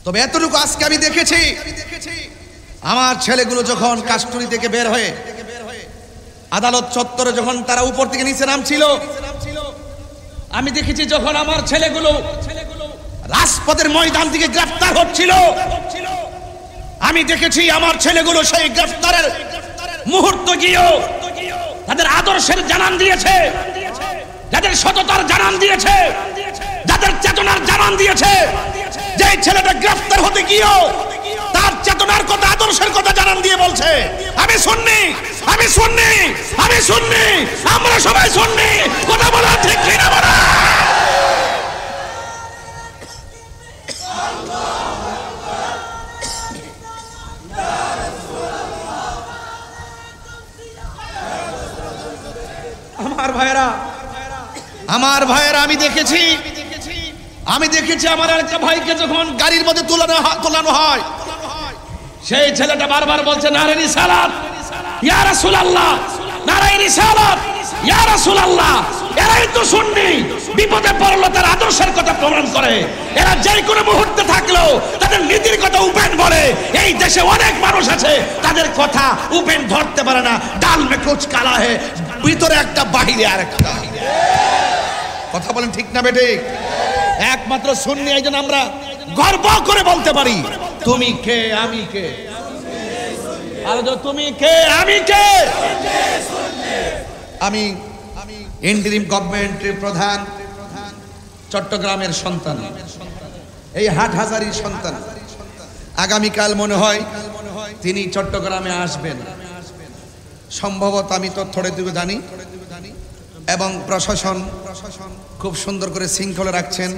তবে এতটুকু আজকে আমি দেখেছি, আমার ছেলেগুলো যখন কাস্টডি থেকে বের হয়ে আদালত চত্বরে যখন তারা উপর থেকে নিচে নামছিল, আমি দেখেছি যখন আমার ছেলেগুলো রাজপথের ময়দান থেকে গ্রেফতার হচ্ছিল, আমি দেখেছি আমার ছেলেগুলো সেই গ্রেফতারের মুহূর্ত গিয়েও তাদের আদর্শের জানান দিয়েছে, যাদের সততার জানান দিয়েছে, যাদের চেতনার জানান দিয়েছে। যে ছেলেটা গ্রেফতার হতে গিয়েও তার চেতনার কথা, আদর্শের কথা জানান দিয়ে বলছে, আমি সুন্নি, আমি সুন্নি, আমি সুন্নি, আমরা সবাই সুন্নি। কথা বলা ঠিক কিনা বলা? আমার ভাইয়েরা, আমি দেখেছি আমার একটা ভাইকে যখন গাড়ির মধ্যে তোলানো হয়, সেই ছেলেটা বারবার বলছে নারে রিসালাত ইয়া রাসূলুল্লাহ, নারে রিসালাত ইয়া রাসূলুল্লাহ। এরাই তো সুন্নি, বিপদে পড়লো তার আদর্শের কথা প্রমাণ করে। এরা যে কোনো মুহূর্তে থাকলেও তাদের নীতির কথা উপেন বলে। এই দেশে অনেক মানুষ আছে তাদের কথা উপেন ধরতে পারে না। ডাল মে কুচ কালা হে, ভিতরে একটা বাহিরে আরেকটা। কথা বলেন ঠিক না বেঠিক? একমাত্র সুন্নি, এই জন্য আমরা গর্ব করে বলতে পারি তুমি কে আমি কে। আর তুমি কে আমি কে? আমি ইন্টারিম গভর্নমেন্টের প্রধান, চট্টগ্রামের সন্তান, এই হাটহাজারীর সন্তান। আগামীকাল মনে হয় তিনি চট্টগ্রামে আসবেন সম্ভবত, আমি তথ্যটা জানি। এবং প্রশাসন খুব সুন্দর করে শৃঙ্খলা রাখছেন।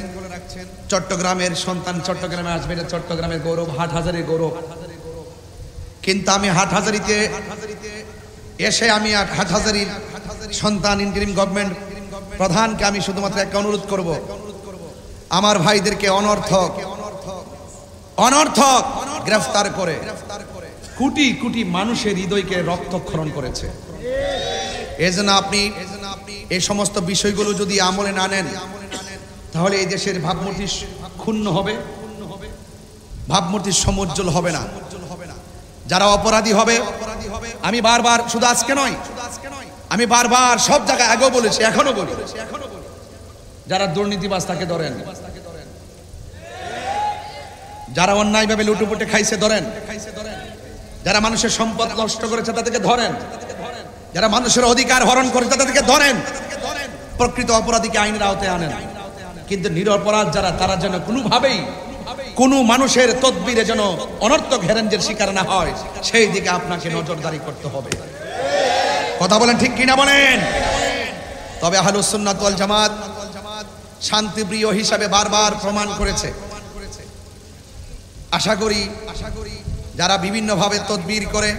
চট্টগ্রামের সন্তান চট্টগ্রামে আসবে, এটা চট্টগ্রামের গৌরব, হাটহাজারীর গৌরব। কিন্তু আমি হাটহাজারীতে এসে আমি হাটহাজারীর সন্তান ইন্টারিম গভর্নমেন্ট প্রধানকে আমি শুধুমাত্র একটা অনুরোধ করব, আমার ভাইদেরকে অনর্থক গ্রেফতার করে কোটি কোটি মানুষের হৃদয়কে রক্তক্ষরণ করেছে। এজন্য আপনি এই সমস্ত বিষয়গুলো যদি আমলে না নেন, তাহলে এই দেশের ভাবমূর্তি ক্ষুণ্ণ হবে, ভাবমূর্তি সমুজ্জ্বল হবে না। যারা অপরাধী হবে, আমি বারবার, শুধু আজকে নয়, আমি বারবার সব জায়গায় আগেও বলেছি, এখনো বলি, যারা দুর্নীতিবাজ তাকে ধরেন, যারা অন্যায়ভাবে লুটুপুটে খাইছে ধরেন, যারা মানুষের সম্পদ নষ্ট করেছে তাদেরকে ধরেন, যারা মানুষের অধিকার হরণ করেছে তাদেরকে ধরেন, প্রকৃত অপরাধীকে আইনের আওতায় আনেন। কিন্তু নিরপরাধ যারা, তারা যেন কোনোভাবেই কোনো মানুষের তদবিরে যেন অনর্থক হেরেঞ্জের শিকার না হয়, সেই দিকে আপনাকে নজরদারি করতে হবে। কথা বলেন ঠিক কিনা বলেন? তবে আহলুস সুন্নাত ওয়াল জামাত শান্তিপ্রিয় হিসাবে বারবার প্রমাণ করেছে। আশা করি যারা বিভিন্নভাবে তদবির করে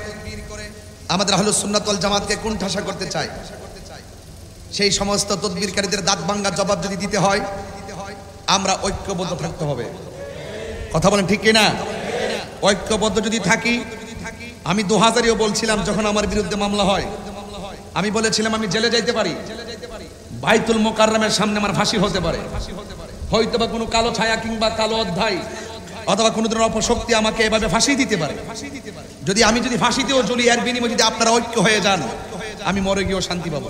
আমাদের আহলুস সুন্নাত ওয়াল জামাতকে কুণ্ঠাসা করতে চায়, সেই সমস্ত তদবিরকারীদের দাঁত ভাঙ্গার জবাব যদি দিতে হয়, আমরা ঐক্যবদ্ধ থাকতে হবে। কথা বলেন ঠিক কিনা? ঐক্যবদ্ধ যদি থাকি, আমি 2000-এও বলছিলাম যখন আমার বিরুদ্ধে মামলা হয়, আমি বলেছিলাম আমি জেলে যাইতে পারি, বাইতুল মোকাররমের সামনে আমার ফাঁসি হতে পারে, হয়তোবা কোনো কালো ছায়া কিংবা কালো অধ্যায় অথবা কোনো ধরনের অপশক্তি আমাকে এভাবে ফাঁসি দিতে পারে। যদি আমি ফাঁসিতেও জ্বলি, এর বিনিময়ে যদি আপনারা ঐক্য হয়ে যান, আমি মরে গিয়েও শান্তি পাবো।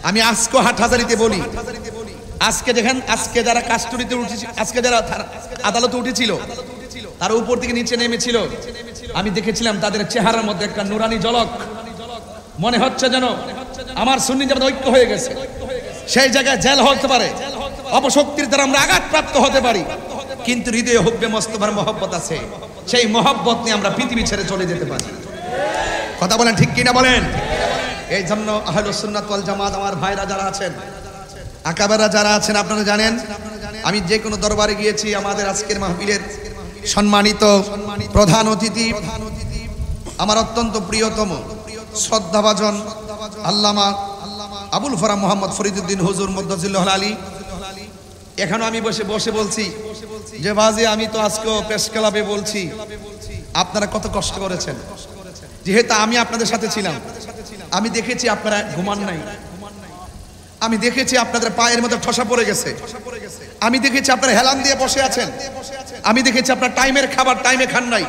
আমি আজকে হাটহাজারীতে বলি, আজকে দেখেন, আজকে যারা কাস্টডিতে উঠেছিল, আজকে যারা আদালতে উঠেছিল, তার উপর থেকে নিচে নেমেছিল, আমি দেখেছিলাম তাদের চেহারার মধ্যে একটা নুরানি ঝলক। মনে হচ্ছে যেন আমার সুন্নি জামাত ঐক্য হয়ে গেছে। সেই জায়গায় জেল হতে পারে, অপশক্তির দ্বারা আমরা আঘাতপ্রাপ্ত হতে পারি, কিন্তু হৃদয়ে হুব্বে মোস্তফার মহব্বত আছে। সেই মহব্বত নিয়ে আমরা পৃথিবী ছেড়ে চলে যেতে পারি। কথা বলেন ঠিক কিনা বলেন? এই জন্য আহলুস সুন্নাত ওয়াল জামাত আমার ভাইরা যারা আছেন, আকাবেরা যারা আছেন, আপনারা জানেন আমি যে কোনো দরবারে গিয়েছি, আমাদের আজকের মাহফিলের সম্মানিত প্রধান অতিথি, আমার অত্যন্ত প্রিয়তম শ্রদ্ধাভাজন আল্লামা আবুল ফরাম মোহাম্মদ ফরিদুদ্দিন হুজুর মুদ্দাজিল্লাহ আলী, এখানে আমি বসে বলছি যে বাজে, আমি তো আজকে প্রেস ক্লাবে বলছি আপনারা কত কষ্ট করেছেন, যেহেতু আমি আপনাদের সাথে ছিলাম। আমি দেখেছি আপনারা ঘুমান নাই, আমি দেখেছি আপনাদের পায়ের মধ্যে ঠসা পড়ে গেছে, আমি দেখেছি আপনারা হেলান দিয়ে বসে আছেন, আমি দেখেছি আপনার টাইমের খাবার টাইমে খান নাই।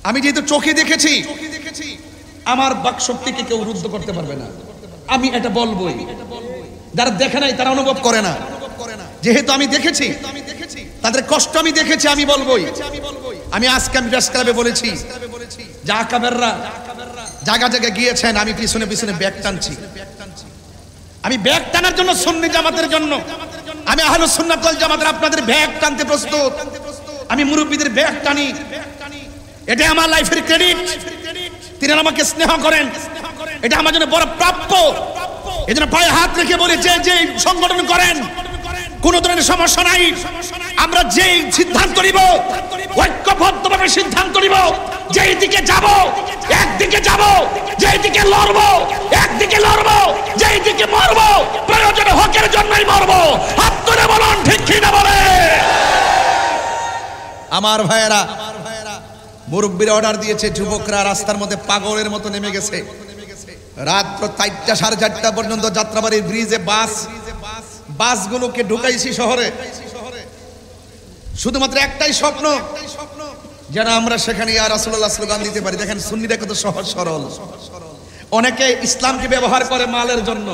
আমি যেহেতু চোখে দেখেছি, আমার বাক শক্তিকে কেউ রুদ্ধ করতে পারবে না, আমি এটা বলবোই। যারা দেখে নাই তারা অনুভব করে না, যেহেতু আমি দেখেছি, তাদের কষ্ট আমি দেখেছি, আমি বলবোই। আমি আজকে আমি প্রেস ক্লাবে বলেছি যে আকাবেররা জায়গা জায়গায় গিয়েছেন, আমি পিছনে পিছনে ব্যাগ টানছি। আমি ব্যাগ টানার জন্য, সুন্নি জামাতের জন্য, আমি আহলুস সুন্নাত ওয়াল জামাতের আপনাদের ব্যাগ টানতে প্রস্তুত। আমি মুরব্বীদের ব্যাগ টানি, এটা আমার লাইফের ক্রেডিট। তিনি আমাকে স্নেহ করেন, এটা আমার জন্য বড় প্রাপ্য। এজন্য পায়ে হাত রেখে বলি, যে সংগঠন করেন কোন ধরনের সমস্যা নাই, আমরা যে সিদ্ধান্ত নিব ঐক্যবদ্ধভাবে সিদ্ধান্ত নিব, যেই দিকে যাব একদিকে যাব, যেই দিকে লড়ব একদিকে লড়ব, যেই দিকে মরব প্রয়োজনে হকের জন্যই মরব। হাত তুলে বলুন ঠিক কি না বলে। আমার ভাইয়েরা, মুরব্বীরা অর্ডার দিয়েছে, যুবকরা রাস্তার মধ্যে পাগলের মতো নেমে গেছে। রাত 4টা 4:30 পর্যন্ত যাত্রাবাড়ির ব্রিজে বাসগুলোকে ঢুকাইছি শহরে, শুধুমাত্র একটাই স্বপ্ন, যেন আমরা সেখানে ইয়া রাসূলুল্লাহ স্লোগান দিতে পারি। দেখেন সুন্নিরা কত সহজ সরল। অনেকে ইসলামকে ব্যবহার করে মালের জন্য,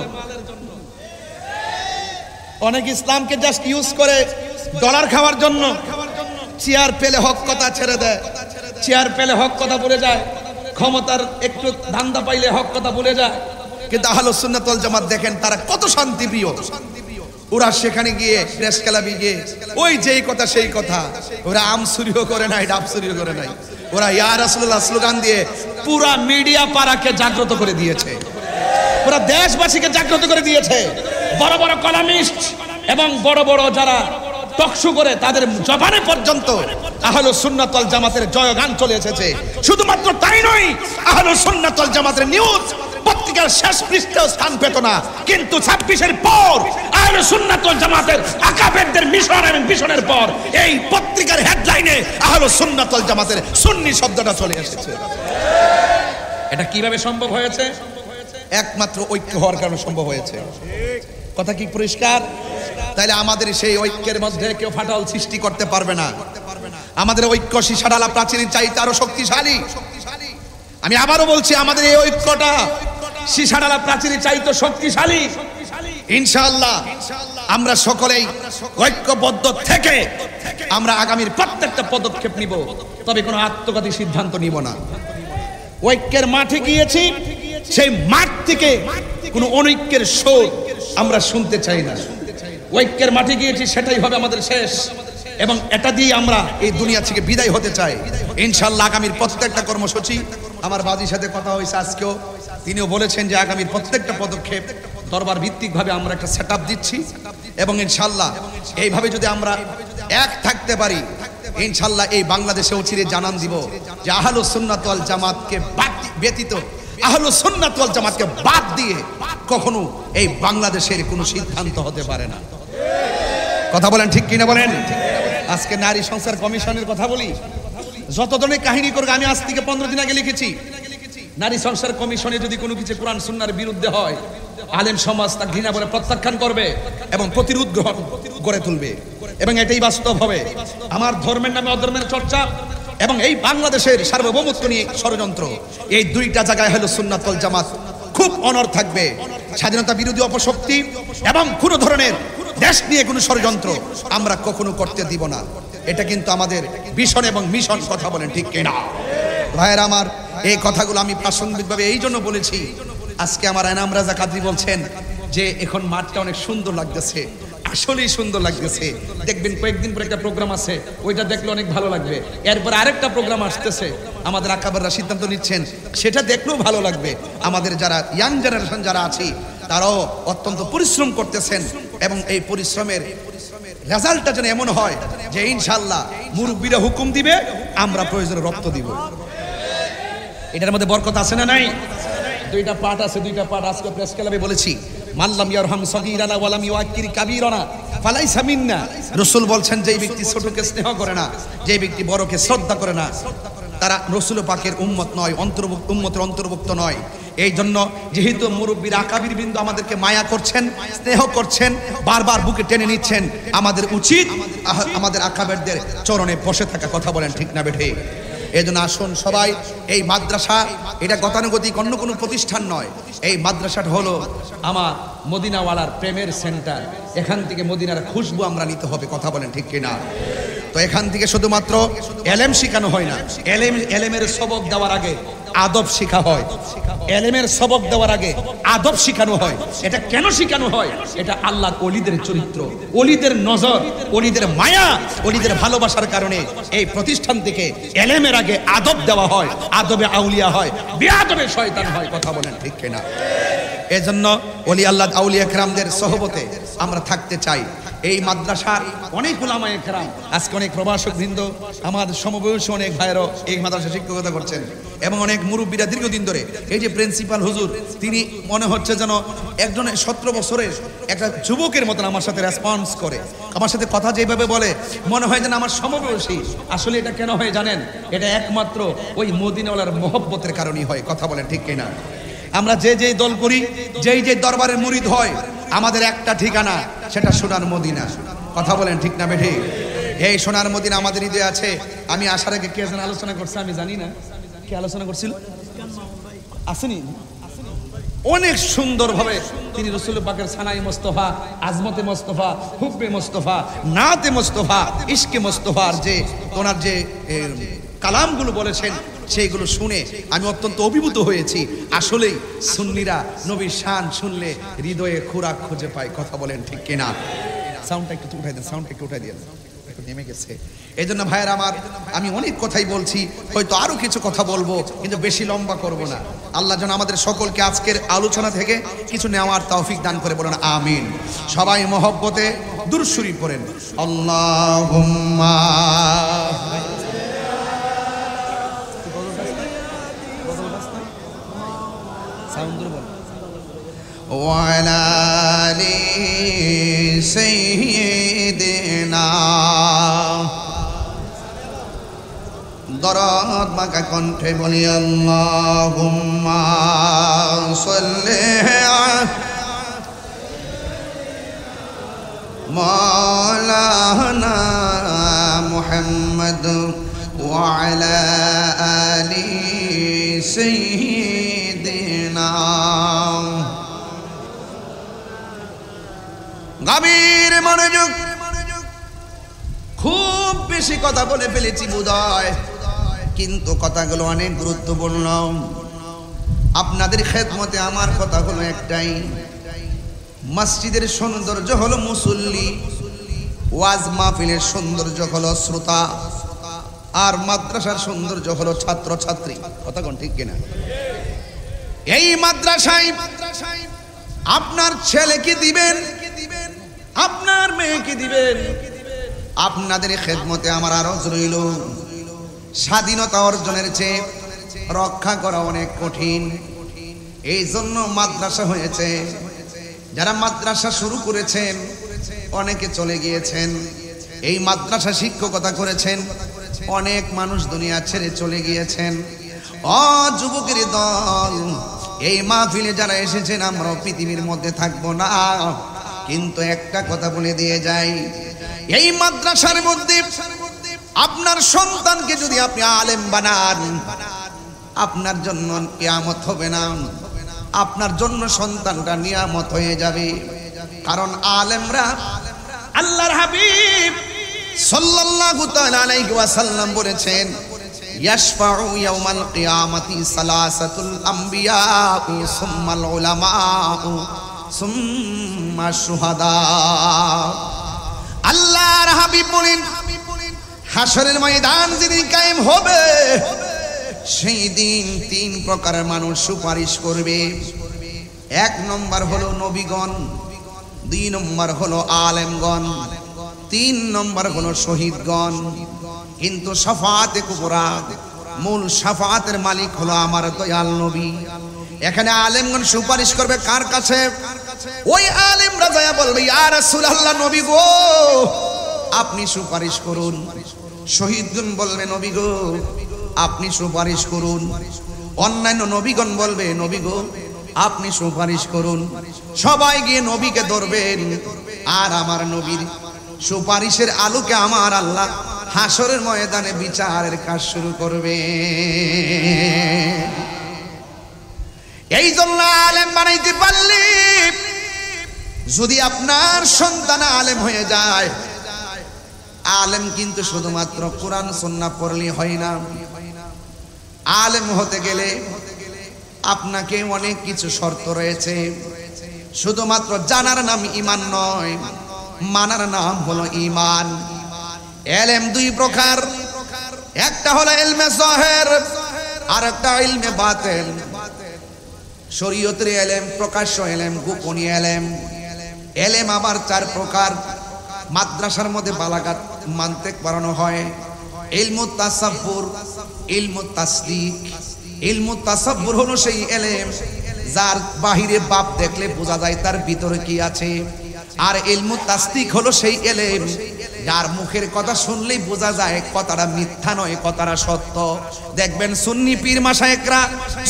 অনেকে ইসলামকে জাস্ট ইউজ করে ডলার খাওয়ার জন্য। চেয়ার পেলে হক কথা ছেড়ে দেয়, চেয়ার পেলে হক কথা ভুলে যায়, ক্ষমতার একটু ধান্দা পাইলে হক কথা ভুলে যায়। কিন্তু আহলুস সুন্নাত ওয়াল জামাত দেখেন তারা কত শান্তিপ্রিয়। ওরা সেখানে গিয়ে প্রেস ক্লাবে গিয়ে ওই যেই কথা সেই কথা, ওরা আম চুরিও করে নাই, ডাব চুরিও করে নাই, ওরা ইয়া রাসূলুল্লাহ স্লোগান দিয়ে পুরা মিডিয়া পাড়াকে জাগ্রত করে দিয়েছে, পুরা দেশবাসীকে জাগ্রত করে দিয়েছে। বড় বড় কলামিস্ট এবং বড় বড় যারা টকশো করে, তাদের জবানে পর্যন্ত আহলুস সুন্নাত ওয়াল জামাতের জয়গান চলে এসেছে। শুধুমাত্র তাই নয়, আহলুস সুন্নাত ওয়াল জামাতের নিউজ পত্রিকার শেষ পৃষ্ঠায় স্থান পেত না, কিন্তু 26-এর পর আহলুস সুন্নাত ওয়াল জামাতের আকাবেরদের মিশন এবং মিশনের পর এই পত্রিকার হেডলাইনে আহলুস সুন্নাত ওয়াল জামাতের সুন্নি শব্দটা চলে এসেছে। এটা কিভাবে সম্ভব হয়েছে? একমাত্র ঐক্য হওয়ার কারণে সম্ভব হয়েছে। কথা কি পরিষ্কার? তাইলে আমাদের সেই ঐক্যের মধ্যে কেউ ফাটল সৃষ্টি করতে পারবে না। আমাদের ঐক্য সীসাডালা প্রাচীরের চাইতে আরো শক্তিশালী। আমি আবারও বলছি, আমাদের এই ঐক্যটা সীসাডালা প্রাচীরের চাইতে শক্তিশালী। ইনশাআল্লাহ আমরা সকলেই ঐক্যবদ্ধ থেকে আমরা আগামীর প্রত্যেকটা পদক্ষেপ নিব, তবে কোনো আত্মঘাতী সিদ্ধান্ত নিব না। ঐক্যের মাঠে গিয়েছি, সেই মাঠ থেকে কোনো অনৈক্যের সুর আমরা শুনতে চাই না। ঐক্যের মাঠে গিয়েছি, সেটাই হবে আমাদের শেষ, এবং এটা দিয়ে আমরা এই দুনিয়া থেকে বিদায় হতে চাই। ইনশাআল্লাহ আগামীর প্রত্যেকটা কর্মসূচি, আমার বাজির সাথে কথা হয়েছে আজকেও, তিনিও বলেছেন যে আগামীর প্রত্যেকটা পদক্ষেপ দরবার ভিত্তিকভাবে আমরা একটা সেটআপ দিচ্ছি, এবং ইনশাআল্লাহ এইভাবে যদি আমরা এক থাকতে পারি, ইনশাআল্লাহ এই বাংলাদেশে চিরে জানান দিব যে আহলুস সুন্নাত ওয়াল জামাতকে ব্যতীত, আহলুস সুন্নাত ওয়াল জামাতকে বাদ দিয়ে কখনো এই বাংলাদেশের কোনো সিদ্ধান্ত হতে পারে না। কথা বলেন ঠিক কিনা বলেন? আজকে নারী সংস্কার কমিশনের কথা বলি, যত ধরনের কাহিনী করবে, আমি আজ থেকে 15 দিন আগে লিখেছি, নারী সংস্কার কমিশনে যদি কোনো কিছু কোরআন সুন্নাহর বিরুদ্ধে হয়, আলেম সমাজ তা ঘৃণা করে প্রত্যাখ্যান করবে এবং প্রতিরোধ গ্রহণ গড়ে তুলবে, এবং এটাই বাস্তব হবে। আমার ধর্মের নামে অধর্মের চর্চা এবং এই বাংলাদেশের সার্বভৌমত্ব নিয়ে ষড়যন্ত্র, এই দুইটা জায়গায় আহলুস সুন্নাত ওয়াল জামাত খুব অনড় থাকবে। স্বাধীনতা বিরোধী অপশক্তি এবং কোনো ধরনের দেশ নিয়ে কোনো ষড়যন্ত্র আমরা কখনো করতে দিব না। এটা কিন্তু আমাদের ভিশন এবং মিশন। কথা বলেন ঠিক কিনা ভাইয়েরা আমার? এই কথাগুলো আমি প্রাসঙ্গিকভাবে এই জন্য বলেছি, আজকে আমার এনাম রাজা কাদরি বলছেন যে এখন মাঠটা অনেক সুন্দর লাগতেছে, আসলেই সুন্দর লাগতেছে। দেখবেন কয়েকদিন পর একটা প্রোগ্রাম আছে, ওইটা দেখলে অনেক ভালো লাগবে। এরপর আরেকটা প্রোগ্রাম আসতেছে, আমাদের আকাবেররা সিদ্ধান্ত নিচ্ছেন, সেটা দেখলেও ভালো লাগবে। আমাদের যারা ইয়াং জেনারেশন যারা আছি, তারাও অত্যন্ত পরিশ্রম করতেছেন, এবং এই পরিশ্রমের রেজাল্টটা যেন এমন হয় যে ইনশাআল্লাহ মুরব্বীরা হুকুম দিবে, আমরা প্রয়োজনে রক্ত দিব। এটার মধ্যে বরকত আছে না নাই? দুইটা পার্ট আছে, দুইটা পার্ট আজকে প্রেস ক্লাবে বলেছি। মাল্লাম ইয়ারহাম সগীরানা ওয়ালাম ইউআক্কির কাবীরানা ফালাইসা মিন্না। রাসূল বলছেন, যেই ব্যক্তি ছোটকে স্নেহ করে না, যেই ব্যক্তি বড়কে শ্রদ্ধা করে না, তারা রাসূল পাকের উম্মত নয়, উম্মতের অন্তর্ভুক্ত নয়। এই জন্য যেহেতু মুরব্বীর আকাবির বিন্দু আমাদেরকে মায়া করছেন, স্নেহ করছেন, বারবার বুকে টেনে নিচ্ছেন, আমাদের উচিত আমাদের আকাবেরদের চরণে বসে থাকা। কথা বলেন ঠিক না বেঠে? এই জন্য আসুন সবাই, এই মাদ্রাসা এটা গতানুগতিক অন্য কোনো প্রতিষ্ঠান নয়। এই মাদ্রাসাটা হলো আমার মদিনাওয়ালার প্রেমের সেন্টার। এখান থেকে মদিনার খুশবু আমরা নিতে হবে। কথা বলেন ঠিক কিনা? তো এখান থেকে শুধুমাত্র এলেম শেখানো হয় না, এলেমের সবক দেওয়ার আগে আদব শেখা হয়। এলেমের সবক দেওয়ার আগে আদব শেখানো হয়। এটা কেন শেখানো হয়? এটা আল্লাহর ওলিদের চরিত্র, ওলিদের নজর, ওলিদের মায়া, ওলিদের ভালোবাসার কারণে এই প্রতিষ্ঠান থেকে এলেমের আগে আদব দেওয়া হয়। আদবে আউলিয়া হয়, বেআদবে শয়তান হয়। কথা বলেন ঠিক কিনা? এজন্য ওলি আল্লাহ আউলিয়া কেরামদের সহবতে আমরা থাকতে চাই। এই মাদ্রাসার অনেক উলামায়ে কেরাম, আজকে অনেক প্রভাষক বৃন্দ, আমার সমবয়সী অনেক ভাইয়েরও এই মাদ্রাসা শিক্ষকতা করছেন এবং অনেক মুরব্বীরা দীর্ঘদিন ধরে। এই যে প্রিন্সিপাল হুজুর, তিনি মনে হচ্ছে যেন একজন 17 বছরের একটা যুবকের মতন আমার সাথে রেসপন্স করে, আমার সাথে কথা যেভাবে বলে মনে হয় যেন আমার সমবয়সী। আসলে এটা কেন হয় জানেন? এটা একমাত্র ওই মদিনাওয়ালার মহব্বতের কারণেই হয়। কথা বলেন ঠিক কিনা? আমরা যে দল করি, যে দরবারের মুরিদ হয়, আমাদের একটা ঠিকানা, সেটা সোনার মদিনা। কথা বলেন ঠিক না বেঠি? এই সোনার মদিনা আমাদের হৃদয়ে আছে। আমি আসার আগে কে যেন আলোচনা করছে, আমি জানি না কে আলোচনা করছিল, আসেনি? অনেক সুন্দরভাবে তিনি রাসূল পাকের সানাই মোস্তফা, আজমতে মোস্তফা, হুব্বে মোস্তফা, নাতে মোস্তফা, ইশকে মোস্তফার যে ওনার যে কালামগুলো বলেছেন, সেইগুলো শুনে আমি অত্যন্ত অভিভূত হয়েছি। আসলেই সুন্নিরা নবীর শান শুনলে হৃদয়ে খোরাক খুঁজে পায়। কথা বলেন ঠিক কিনা? সাউন্ডটা একটু উঠাই দেন, সাউন্ডটা একটু উঠাই দেন, একটু নেমে গেছে। এই জন্য ভাইয়ের আমার, আমি অনেক কথাই বলছি, হয়তো আরো কিছু কথা বলবো, কিন্তু বেশি লম্বা করব না। আল্লাহ যেন আমাদের সকলকে আজকের আলোচনা থেকে কিছু নেওয়ার তৌফিক দান করে, বলেন আমিন। সবাই মহব্বতে দুরূদ শরীফ পড়েন। আল্লাহুম্মা ওয়ালা আলি সাইয়্যিদিনা। দরদ মাকা কণ্ঠে বলি আল্লাহুম্মা সাল্লি মাওলানা মুহাম্মদ ওয়া আলা আলি সাইয়্যিদিনা। গভীর মনোযোগ। খুব বেশি কথা বলে ফেলেছি বোধহয়, কিন্তু কথাগুলো অনেক গুরুত্বপূর্ণ। আপনাদের খেদমতে আমার কথা হলো একটাই, মসজিদের সৌন্দর্য হলো মুসল্লি, ওয়াজ মাহফিলের সৌন্দর্য হলো শ্রোতা, আর মাদ্রাসার সৌন্দর্য হলো ছাত্র ছাত্রী। কথা কোন ঠিক কিনা? এই মাদ্রাসায় আপনার ছেলেকে দিবেন, আপনার মেয়েকে দিবেন। আপনাদের খেদমতে আমার আরজ রইল। স্বাধীনতা অর্জনের চেয়ে রক্ষা করা অনেক কঠিন, এই জন্য মাদ্রাসা হয়েছে। যারা মাদ্রাসা শুরু করেছেন অনেকে চলে গিয়েছেন, এই মাদ্রাসা শিক্ষকতা করেছেন, অনেক মানুষ দুনিয়া ছেড়ে চলে গিয়েছেন। ও যুবকের দল, এই মাহফিলে যারা এসেছেন আমরা পৃথিবীর মধ্যে থাকবো না, কিন্তু একটা কথা বলে দিয়ে যাই, এই মাদ্রাসার মধ্যে আপনার সন্তানকে যদি আপনি আলেম বানান, আপনার জন্য কিয়ামত হবে না, আপনার জন্য সন্তানটা নিয়ামত হয়ে যাবে। কারণ আলেমরা, আল্লাহর হাবিব সাল্লাল্লাহু তাআলা আলাইহি ওয়াসাল্লাম বলেছেন, ইয়াশফাউ ইয়াউমাল কিয়ামাতি সালাসাতুল আমবিয়া সুম্মাল উলামা সুম্মা শুহাদা। আল্লাহর হাবিব বলেন, হাসরের ময়দান যেদিন কায়েম হবে, সেই দিন 3 প্রকারের মানুষ সুপারিশ করবে। 1 নম্বর হলো নবীগণ, 2 নম্বর হলো আলেমগণ, 3 নম্বর হলো শহীদগণ। কিন্তু শাফাআতে কুবরা, মূল শাফাআতের মালিক হলো আমার দয়াল নবী। এখানে আলেমগণ সুপারিশ করবে কার কাছে? ওই আলেমরা যায় বলবে, ইয়া রাসূলুল্লাহ, নবী গো আপনি সুপারিশ করুন। শহীদগণ বলবে, নবী গো আপনি সুপারিশ করুন। অন্যান্য নবীগণ বলবে নবী গো আপনি সুপারিশ করুন, সবাই গিয়ে নবীকে ধরবেন, আর আমার নবীর সুপারিশের আলোকে আমার আল্লাহ হাসরের ময়দানে বিচারের কাজ শুরু করবে। এই জন্য আলেম বানাইতে পারলে, যদি আপনার সন্তান আলেম হয়ে যায়, আলেম কিন্তু শুধুমাত্র কোরআন সুন্নাহ পড়লে হয় না। আলেম হতে গেলে আপনাকে অনেক কিছু শর্ত রয়েছে। শুধুমাত্র জানার নাম ঈমান নয়, মানার নাম হলো ঈমান। ইলম দুই প্রকার, একটা হলো ইলমে যাহির আর একটা ইলমে বাতিন। শরীয়তের ইলম প্রকাশ্য ইলম, গোপনীয় ইলম। ইলম আবার চার প্রকার। মাদ্রাসার মধ্যে বালাগাত মানতেক পড়ানো হয়। ইলমুত তাসাব্বুর, ইলমুত তাসদিক। ইলমুত তাসাব্বুর হলো সেই ইলম যার বাহিরে বাপ দেখলে বোঝা যায় তার ভিতরে কি আছে। আর ইলমুত তাসদিক হলো সেই ইলম যার মুখের কথা শুনলেই বোঝা যায় কথাটা মিথ্যা নয়, কথাটা সত্য। দেখবেন সুন্নি পীর মাশায়েখরা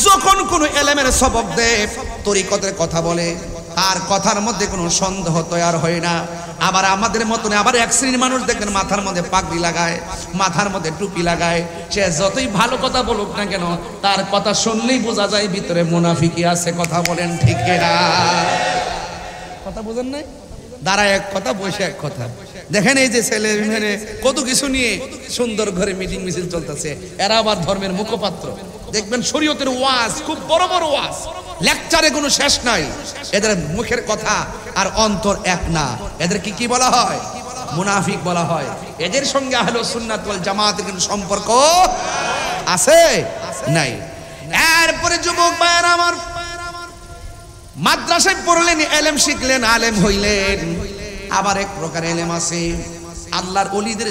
যখন কোনো ইলমের সবক দেয়, তরিকতের কথা বলে, তার কথার মধ্যে কোনো সন্দেহ তৈরি হয় না। আবার আমাদের মতন আবার এক শ্রেণীর মানুষ দেখবেন মাথার মধ্যে পাগড়ি লাগায়, মাথার মধ্যে টুপি লাগায়, সে যতই ভালো কথা বলুক না কেন তার কথা শুনলেই বোঝা যায় ভিতরে মুনাফিকি আছে। কথা বলেন ঠিক না? কথা বুঝেন নাই? দাঁড়ায় এক কথা, বসে এক কথা। দেখেন এই যে ছেলে মেয়ে কত কিছু নিয়ে সুন্দর ঘরে মিটিং মিছিল চলতেছে, এরা আবার ধর্মের মুখপাত্র। দেখবেন শরীয়তের ওয়াজ খুব বড় বড় ওয়াজ, লেকচারে কোনো শেষ নাই। এদের মুখের কথা আর অন্তর এক না। এদের কি বলা হয়? মুনাফিক বলা হয়। এদের সঙ্গে আহলুস সুন্নাত ওয়াল জামাতের কোনো সম্পর্ক আছে? নাই। এরপরে যুবক ভাইয়েরা আমার, মাদ্রাসায় পড়লেন, ইলম শিখলেন, আলেম হইলেন। আবার এক প্রকার ইলম আছে, আল্লাহর ওলিদের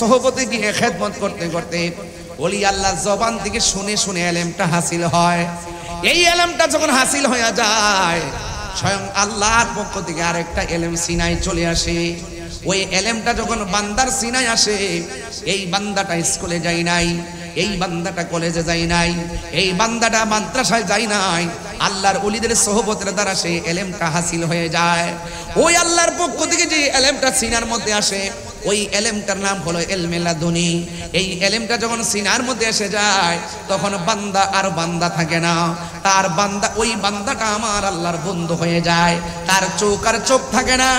সহবতে গিয়ে খেদমত করতে করতে ওলি আল্লাহর জবান থেকে শুনে শুনে ইলমটা হাসিল হয়। এই ইলমটা যখন হাসিল হয়ে যায়, স্বয়ং আল্লাহর পক্ষ থেকে আরেকটা ইলম সিনায় চলে আসে। ওই ইলমটা যখন বান্দার সিনায় আসে, এই বান্দাটা স্কুলে যায় নাই, এই বান্দাটা কলেজে যায় নাই, এই বান্দাটা মাদ্রাসায় যায় নাই, আল্লাহর ওলিদের সোহবতের দ্বারা সেই ইলমটা হাসিল হয়ে যায়। ওই আল্লাহর পক্ষ থেকে যে ইলমটা সিনার মধ্যে আসে, ওই ইলমটার নাম হলো ইলমে লাদুনী। এই ইলমটা যখন সিনার মধ্যে এসে যায়, তখন বান্দা আর বান্দা থাকে না, তার বান্দা, ওই বান্দাটা আমার আল্লাহর বন্ধু হয়ে যায়। তার চোখ আর চোখ থাকে না।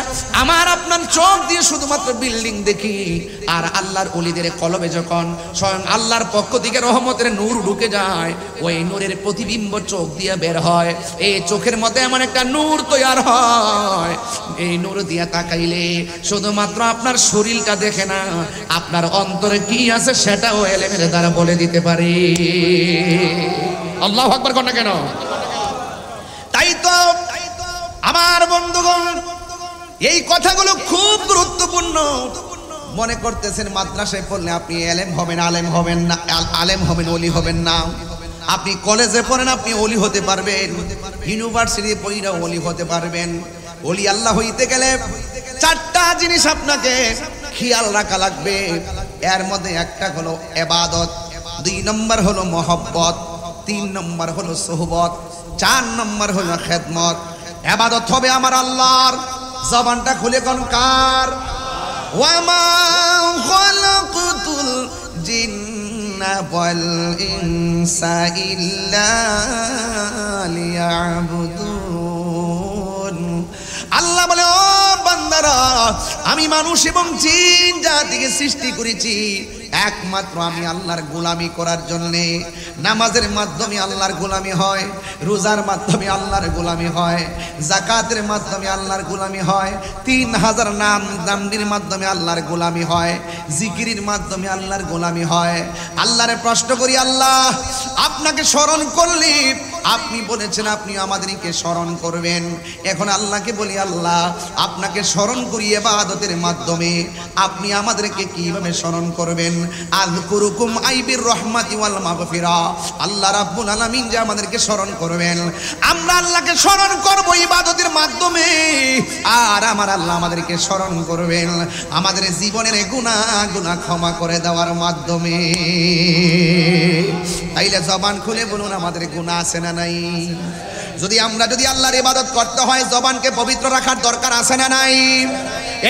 আমার আপনার চোখ দিয়ে শুধুমাত্র বিল্ডিং দেখি, আর আল্লাহর ওলিদের কলবে যখন স্বয়ং আল্লাহর পক্ষ থেকে রহমতের নূর ঢুকে যায়, ওই নূরের প্রতিবিম্ব চোখ দিয়ে বের হয়। এই চোখের মধ্যে এমন একটা নূর তৈরি হয়, এই নূর দিয়ে তাকাইলে শুধুমাত্র আপনার শরীরটা দেখে না, আপনার অন্তরে কি আছে সেটাও ইলমের দ্বারা বলে দিতে পারি। আল্লাহু আকবার কোন না কেন? তাই তো আমার বন্ধুগণ, এই কথাগুলো খুব গুরুত্বপূর্ণ। মনে করতেছেন মাদ্রাসায় পড়লে আপনি ইলম হবেন, আলেম হবেন না, আলেম হবেন, ওলি হবেন না। আপনি কলেজে পড়েন, আপনি ওলি হতে পারবেন, ইউনিভার্সিটি পড়িরা ওলি হতে পারবেন। ওলি আল্লাহ হইতে গেলে চারটা জিনিস আপনাকে খেয়াল রাখা লাগবে। এর মধ্যে একটা হলো ইবাদত, 2 নম্বর হলো মহব্বত, 3 নম্বর হলো সুহবত, 4 নম্বর হলো খেদমত। ইবাদত হবে আমার আল্লাহর, জবানটা খুলে কোন কার? ওয়ামা খালাকতুল জিন্না ওয়াল ইনসা ইল্লা লিয়াবুদুন। আল্লাহ বলে, ও বান্দারা, আমি মানুষ এবং জিন জাতিকে সৃষ্টি করেছি একমাত্র আমি আল্লাহর গোলামি করার জন্য। নামাজের মাধ্যমে আল্লাহর গোলামি হয়, রোজার মাধ্যমে আল্লাহর গোলামি হয়, যাকাতের মাধ্যমে আল্লাহর গোলামি হয়, 3000 নামের মাধ্যমে আল্লাহর গোলামি হয়, জিকিরের মাধ্যমে আল্লাহর গোলামি হয়। আল্লাহরে প্রশ্ন করি, আল্লাহ আপনাকে স্মরণ করলে আপনি বলেছেন আপনি আমাদেরকে স্মরণ করবেন। এখন আল্লাহকে বলি, আল্লাহ আপনাকে স্মরণ করি ইবাদতের মাধ্যমে, আপনি আমাদেরকে কিভাবে স্মরণ করবেন? আযকুরুকুম আইবির রহমাতি ওয়াল মাগফিরা, আল্লাহ রাব্বুল আলামিন যে আমাদেরকে স্মরণ করবেন, আমরা আল্লাহকে স্মরণ করব ইবাদতের মাধ্যমে, আর আমার আল্লাহ আমাদেরকে স্মরণ করবেন আমাদের জীবনের গুনাহ ক্ষমা করে দেওয়ার মাধ্যমে। তাইলে জবান খুলে বলুন, আমাদের গুনাহ আছে না নাই? যদি আল্লাহর ইবাদত করতে হয়, জবানকে পবিত্র রাখার দরকার আছে না নাই?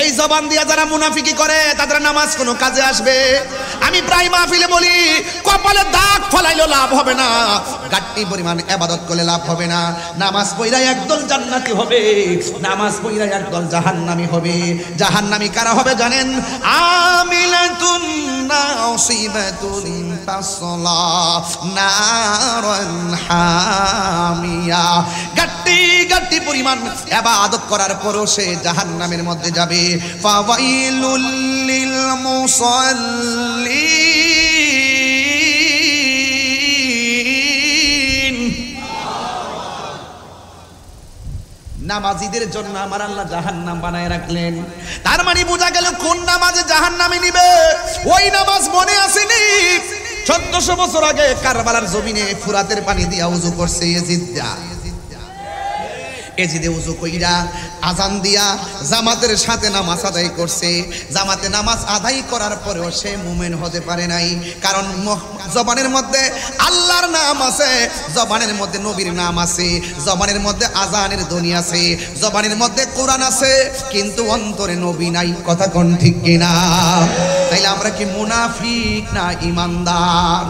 এই জবান দিয়ে যারা মুনাফিকি করে তাদের নামাজ কোনো কাজে আসবে? আমি প্রায় মাহফিলে বলি, কপালে দাগ ফলাইলেও লাভ হবে না, গাট্টি পরিমাণ ইবাদত করলে লাভ হবে না। নামাজ পড়া একদল জান্নাতি হবে, নামাজ পড়া একদল জাহান্নামী হবে। জাহান্নামী কারা হবে জানেন? আমিলাতুন নাসিবাতুন তাসলা নারান হামিয়া। গাট্টি পরিমাণ ইবাদত করার পরও সে জাহান্নামের মধ্যে যাবে। ফাওয়াইলুল লিল মুসাল্লিন। নামাজীদের জন্য আমার আল্লাহ জাহান্নাম বানায় রাখলেন। তার মানে বোঝা গেল কোন নামাজে জাহান্নামে নিবে। ওই নামাজ মনে আসেনি 1400 বছর আগে কারবালার জমিনে ফুরাতের পানি দিয়া ওযু করছে এজিদে ওযু কইরা আজান দিয়া জামাতের সাথে নামাজ আদায় করছে। জামাতে নামাজ আদায় করার পরেও সে মুমিন হতে পারে নাই, কারণ জবানের মধ্যে আল্লাহর নাম আছে, জবানের মধ্যে নবীর নাম আছে, জবানের মধ্যে আজানের ধ্বনি আছে, জবানের মধ্যে কোরআন আছে, কিন্তু অন্তরে নবী নাই। কথা কোন ঠিক কিনা? তাইলে আমরা কি মুনাফিক না ইমানদার?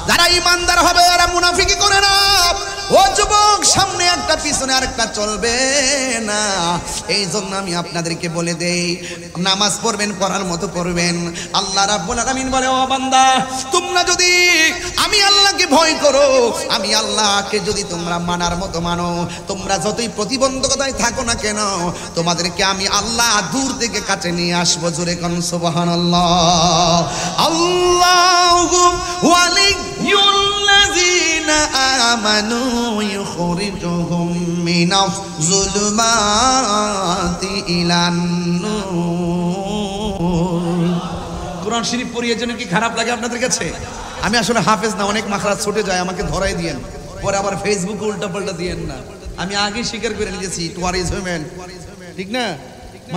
যারা ইমানদার হবে এরা মুনাফিকি করে না। ও যুবক, সামনে একটা পিছনে আরেকটা চলবে না। এই জন্য আমি আপনাদেরকে বলে দেই, নামাজ পড়বেন, পড়ার মতো পড়বেন। আল্লাহ রাব্বুল আলামিন বলে, ও বান্দা, তোমরা যদি আমি আল্লাহকে ভয় করো, আমি আল্লাহকে যদি তোমরা মানার মতো মানো, তোমরা যতই প্রতিবন্ধকতায় থাকো না কেন, তোমাদেরকে আমি আল্লাহ দূর থেকে কাছে নিয়ে আসবো। জোরে কোন সুবহানাল্লাহ। আল্লাহু ওয়ালিয়ুল্লাযীনা আমানু ইখরিজুহুম মিনাজ যুলুমাতি ইলান নূর। কোরআন শরীফ পড়িয়ে যেন কি খারাপ লাগে আপনাদের কাছে? আমি আসলে হাফেজ না, অনেক মাখরাজ ছুটে যায়, আমাকে ধরাই দিয়েন, পরে আবার ফেসবুকে উল্টা পাল্টা দিয়েন না। আমি আগে স্বীকার করে নিয়েছি, টুয়ারিজ হিউম্যান, ঠিক না?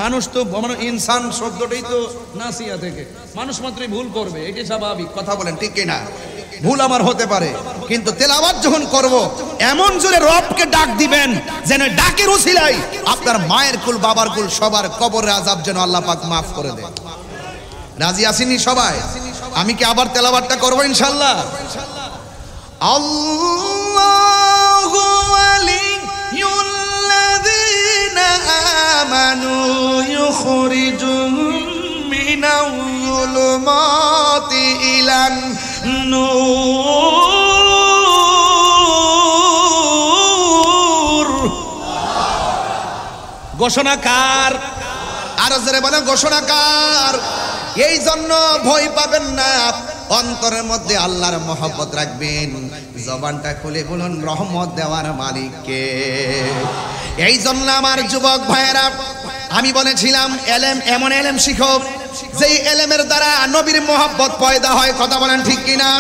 মানুষ তো ইনসান শব্দটাই তো নাসিয়া থেকে, মানুষ মাত্রই ভুল করবে, এটাই স্বাভাবিক। কথা বলেন ঠিক কিনা? ভুল আমার হতে পারে, কিন্তু তেলাওয়াত যখন করব এমন জোরে রবকে ডাক দিবেন যেন ডাকের উসিলায় আপনার মায়ের কুল, বাবার কুল, সবার কবরের আযাব যেন আল্লাহ পাক মাফ করে দেন। রাজি আসেনি সবাই? আমি কি আবার তেলাওয়াতটা করব ইনশাআল্লাহ? আল্লাহু ওয়ালিয়ুল্লাযীনা আমানু ইখরিজুহুম মিনাজ যুলুমাতি ইলান নূর। ঘোষণাকার, আরো জোরে বলেন ঘোষণাকার। এই জন্য ভয় পাবেন না, অন্তরের মধ্যে আল্লাহর মহব্বত রাখবেন। জবানটা খুলে বলুন, রহমত দেওয়ার মালিককে। এই জন্য আমার যুবক ভাইয়েরা, আমি বলেছিলাম এলেম এমন এলেম শিখো যেই এলেমের দ্বারা নবীর মহব্বত পয়দা হয়। কথা বলেন ঠিক কিনা?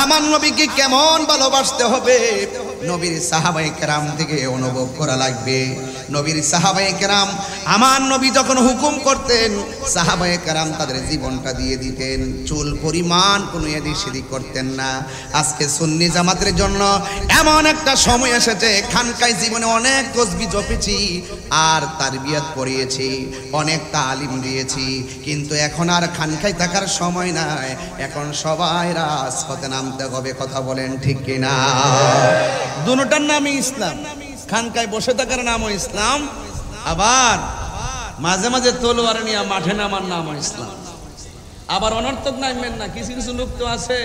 আমার নবীকে কেমন ভালোবাসতে হবে নবীর সাহাবায়ে কেরাম থেকে অনুভব করা লাগবে। নবীর সাহাবায়ে কেরাম, আমার নবী যখন হুকুম করতেন, সাহাবায়ে কেরাম তাদের জীবনটা দিয়ে দিতেন, চুল পরিমাণ কোনো এদিক সেদিক করতেন না। আজকে সুন্নি জামাতের জন্য এমন একটা সময় এসেছে, খানকায় জীবনে অনেক তসবিহ জপেছি আর তারবিয়াত পড়িয়েছি, অনেক তালিম দিয়েছি, কিন্তু এখন আর খানকায় থাকার সময় নাই। এখন সবাই রাজপথে নামতে হবে। কথা বলেন ঠিক কিনা? দুটোটার নামই ইসলাম। খানকায় বসে থাকার নামও ইসলাম, আবার মাঝে মাঝে তলোয়ার নিয়ে মাঠে নামার নামও ইসলাম। আবার অনর্থক নামবেন না। কিছু কিছু লোক তো আছে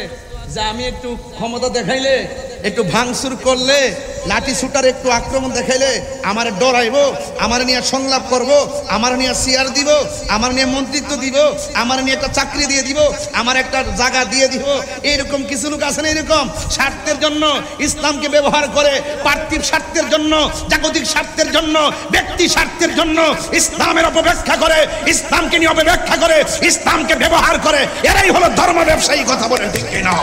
যে আমি একটু ক্ষমতা দেখাইলে একটু ভাঙচুর করলে, লাঠি ছুটার একটু আক্রমণ দেখাইলে আমার ডরাইবো, আমার নিয়ে সংলাপ করব, আমার নিয়ে চেয়ার দিব, আমার নিয়ে মন্ত্রিত্ব দিব, আমার নিয়ে একটা চাকরি দিয়ে দিব, আমার একটা জায়গা দিয়ে দিব। এইরকম কিছু লোক আছে না, এরকম স্বার্থের জন্য ইসলামকে ব্যবহার করে, পার্থিব স্বার্থের জন্য, জাগতিক স্বার্থের জন্য, ব্যক্তি স্বার্থের জন্য ইসলামের অপব্যাখ্যা করে, ইসলামকে নিয়ে অপব্যাখ্যা করে, ইসলামকে ব্যবহার করে। এরাই হলো ধর্ম ব্যবসায়ী। কথা বলেন ঠিক কিনা?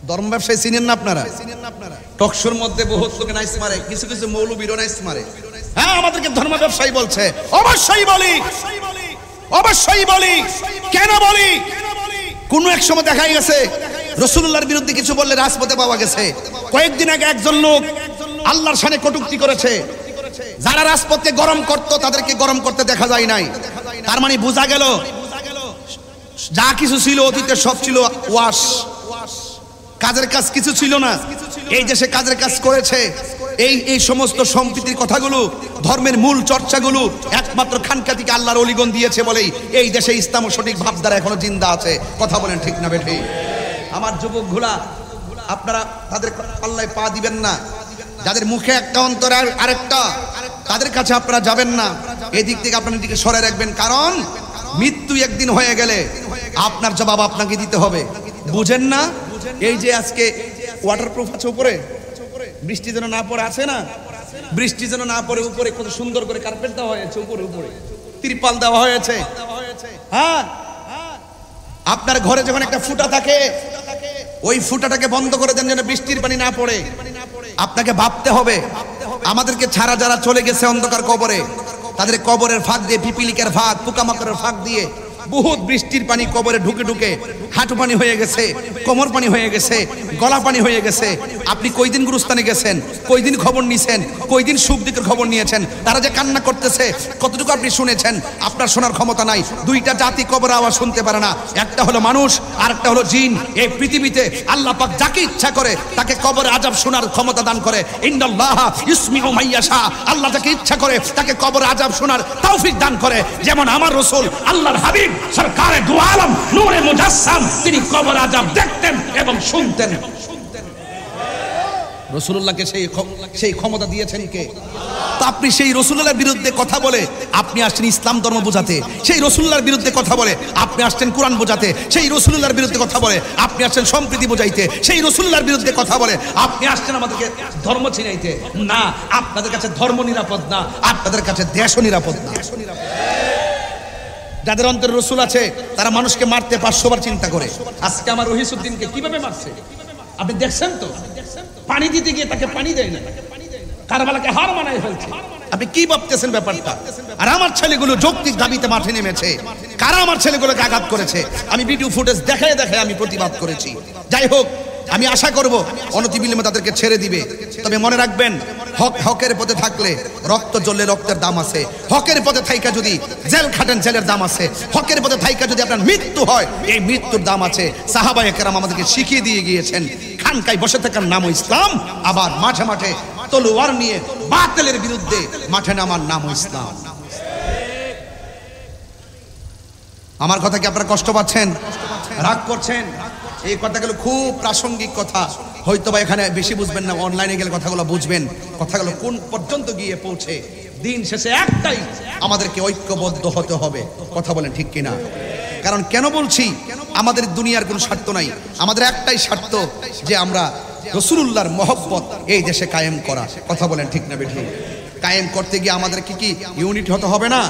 ধর্ম ব্যবসায়ী চিনেন না আপনারা? টকশোর মধ্যে বহুত লোকে নাইস মারে, কিছু কিছু মৌলবীরও নাইস মারে। হ্যাঁ, আমাদেরকে ধর্ম ব্যবসায়ী বলছে। অবশ্যই বলি, অবশ্যই বলি। কেন বলি? কোন এক সময় দেখা গেছে রাসূলুল্লাহর বিরুদ্ধে কিছু বললে রাজপথে পাওয়া গেছে। কয়েকদিন আগে একজন লোক আল্লাহর শানে কটূক্তি করেছে। যারা রাজপথে গরম করত তাদেরকে গরম করতে দেখা যায় নাই। তার মানে বোঝা গেল যা কিছু ছিল অতীতে সব ছিল ওয়াশ, কাজের কাজ কিছু ছিল না। এই দেশে কাজের কাজ করেছে। এই সমস্ত সম্প্রীতির কথাগুলো, ধর্মের মূল চর্চাগুলো একমাত্র খানকা থেকে আল্লাহর ওলিগণ দিয়েছে বলেই এই দেশে ইসলাম ও সঠিক ভাবধারা এখনো জিন্দা আছে। কথা বলেন ঠিক না বেঠি? আমার যুবকগুলা, আপনারা তাদের পাল্লায় পা দিবেন না। যাদের মুখে একটা অন্তরে আরেকটা, তাদের কাছে আপনারা যাবেন না। এদিক থেকে আপনার দিকে সরে রাখবেন, কারণ মৃত্যু একদিন হয়ে গেলে আপনার জবাব আপনাকে দিতে হবে। বুঝেন না? এই যে আজকে ওয়াটারপ্রুফ আছে উপরে, বৃষ্টি যেন না পড়ে, আছে না? বৃষ্টি যেন না পড়ে উপরে কত সুন্দর করে কার্পেট দেওয়া হয়েছে, উপরে উপরে তিরপাল দেওয়া হয়েছে। হ্যাঁ, আপনার ঘরে যখন একটা ফুটা থাকে, ওই ফুটাটাকে বন্ধ করে দেন যেন বৃষ্টির পানি না পড়ে। আপনাকে ভাবতে হবে, আমাদেরকে ছাড়া যারা চলে গেছে অন্ধকার কবরে, তাদের কবরের ফাঁক দিয়ে, পিপিলিকার ফাঁক, পোকামাকড়ের ফাঁক দিয়ে বহুত বৃষ্টির পানি কবরে ঢুকে ঢুকে হাঁটু পানি হয়ে গেছে, কোমর পানি হয়ে গেছে, গলা পানি হয়ে গেছে। আপনি কয়দিন গুরুস্থানে গেছেন, কয়দিন খবর নিয়েছেন, কয়দিন সুখ দিকের খবর নিয়েছেন? তারা যে কান্না করতেছে কতটুকু আপনি শুনেছেন? আপনার শোনার ক্ষমতা নাই। দুইটা জাতি কবর আওয়াজ শুনতে পারে না, একটা হলো মানুষ আর একটা হলো জিন। এই পৃথিবীতে আল্লাহ পাক যাকে ইচ্ছা করে তাকে কবরে আযাব শোনার ক্ষমতা দান করে। ইন্নাল্লাহা ইসমিউ মাইয়াশা, আল্লাহ যাকে ইচ্ছা করে তাকে কবরে আযাব শোনার তৌফিক দান করে। যেমন আমার রাসূল আল্লাহর হাবিব সরকারে দু আলম নূরে মুজাসসাম, তিনি কবর আযাব দেখতেন এবং শুনতেন। রাসূলুল্লাহকে সেই ক্ষমতা দিয়েছেন কে? তো আপনি সেই রাসূলুল্লাহর বিরুদ্ধে কথা বলে আপনি আসছেন ইসলাম ধর্ম বোঝাতে, সেই রাসূলুল্লাহর বিরুদ্ধে কথা বলে আপনি আসছেন কোরআন বোঝাতে, সেই রাসূলুল্লাহর বিরুদ্ধে কথা বলে আপনি আসছেন সম্প্রীতি বোঝাইতে, সেই রাসূলুল্লাহর বিরুদ্ধে কথা বলে আপনি আসছেন আমাদেরকে ধর্ম ছিনাইতে। না, আপনাদের কাছে ধর্ম নিরাপদ না, আপনাদের কাছে দেশও নিরাপদ না। যাদের অন্তরে রাসূল আছে তারা মানুষকে মারতে 500 বার চিন্তা করে। আজকে আমার রহিসউদ্দিনকে কিভাবে মারছে আপনি দেখছেন তো? পানি দিতে গিয়ে তাকে পানি দেয় না, কারবালাকে হার মানায় ফেলছে। আপনি কি ভাবতেছেন ব্যাপারটা? আর আমার ছেলেগুলো যৌক্তিক দাবিতে মাঠে নেমেছে। কারা আমার ছেলেগুলোকে আঘাত করেছে আমি ভিডিও ফুটেজ দেখায় দেখায় আমি প্রতিবাদ করেছি। যাই হোক, আমি আশা করব অনতিবিলম্বে তাদেরকে ছেড়ে দিবে। তবে মনে রাখবেন, হকের পথে থাকলে রক্ত জ্বললে রক্তের দাম আছে। হকের পথে থাইকা যদি জেল খাটেন, জেলের দাম আছে। হকের পথে থাইকা যদি আপনার মৃত্যু হয়, এই মৃত্যুর দাম আছে। সাহাবায়ে কেরাম আমাদেরকে শিখিয়ে দিয়ে গিয়েছেন, খানকায় বসে থাকার নামও ইসলাম, আবার মাঠে মাঠে তলোয়ার নিয়ে বাতিলের বিরুদ্ধে মাঠে নামার নামও ইসলাম। আমার কথা কি আপনারা কষ্ট পাচ্ছেন, রাগ করছেন? এই কথাগুলো খুব প্রাসঙ্গিক কথা, হয়তো বা এখানে বেশি বুঝবেন না, অনলাইনে গেলে কথাগুলো বুঝবেন। কথাগুলো কোন পর্যন্ত গিয়ে পৌঁছে। দিন শেষে একটাই, আমাদেরকে ঐক্যবদ্ধ হতে হবে। কথা বলেন ঠিক কিনা? কারণ কেন বলছি, আমাদের দুনিয়ার কোনো স্বার্থ নাই, আমাদের একটাই স্বার্থ যে আমরা রাসূলুল্লাহর মহব্বত এই দেশে কায়েম করা। কথা বলেন ঠিক না বেঠিক? কায়েম করতে গিয়ে আমাদেরকে কি ইউনিট হতে হবে না?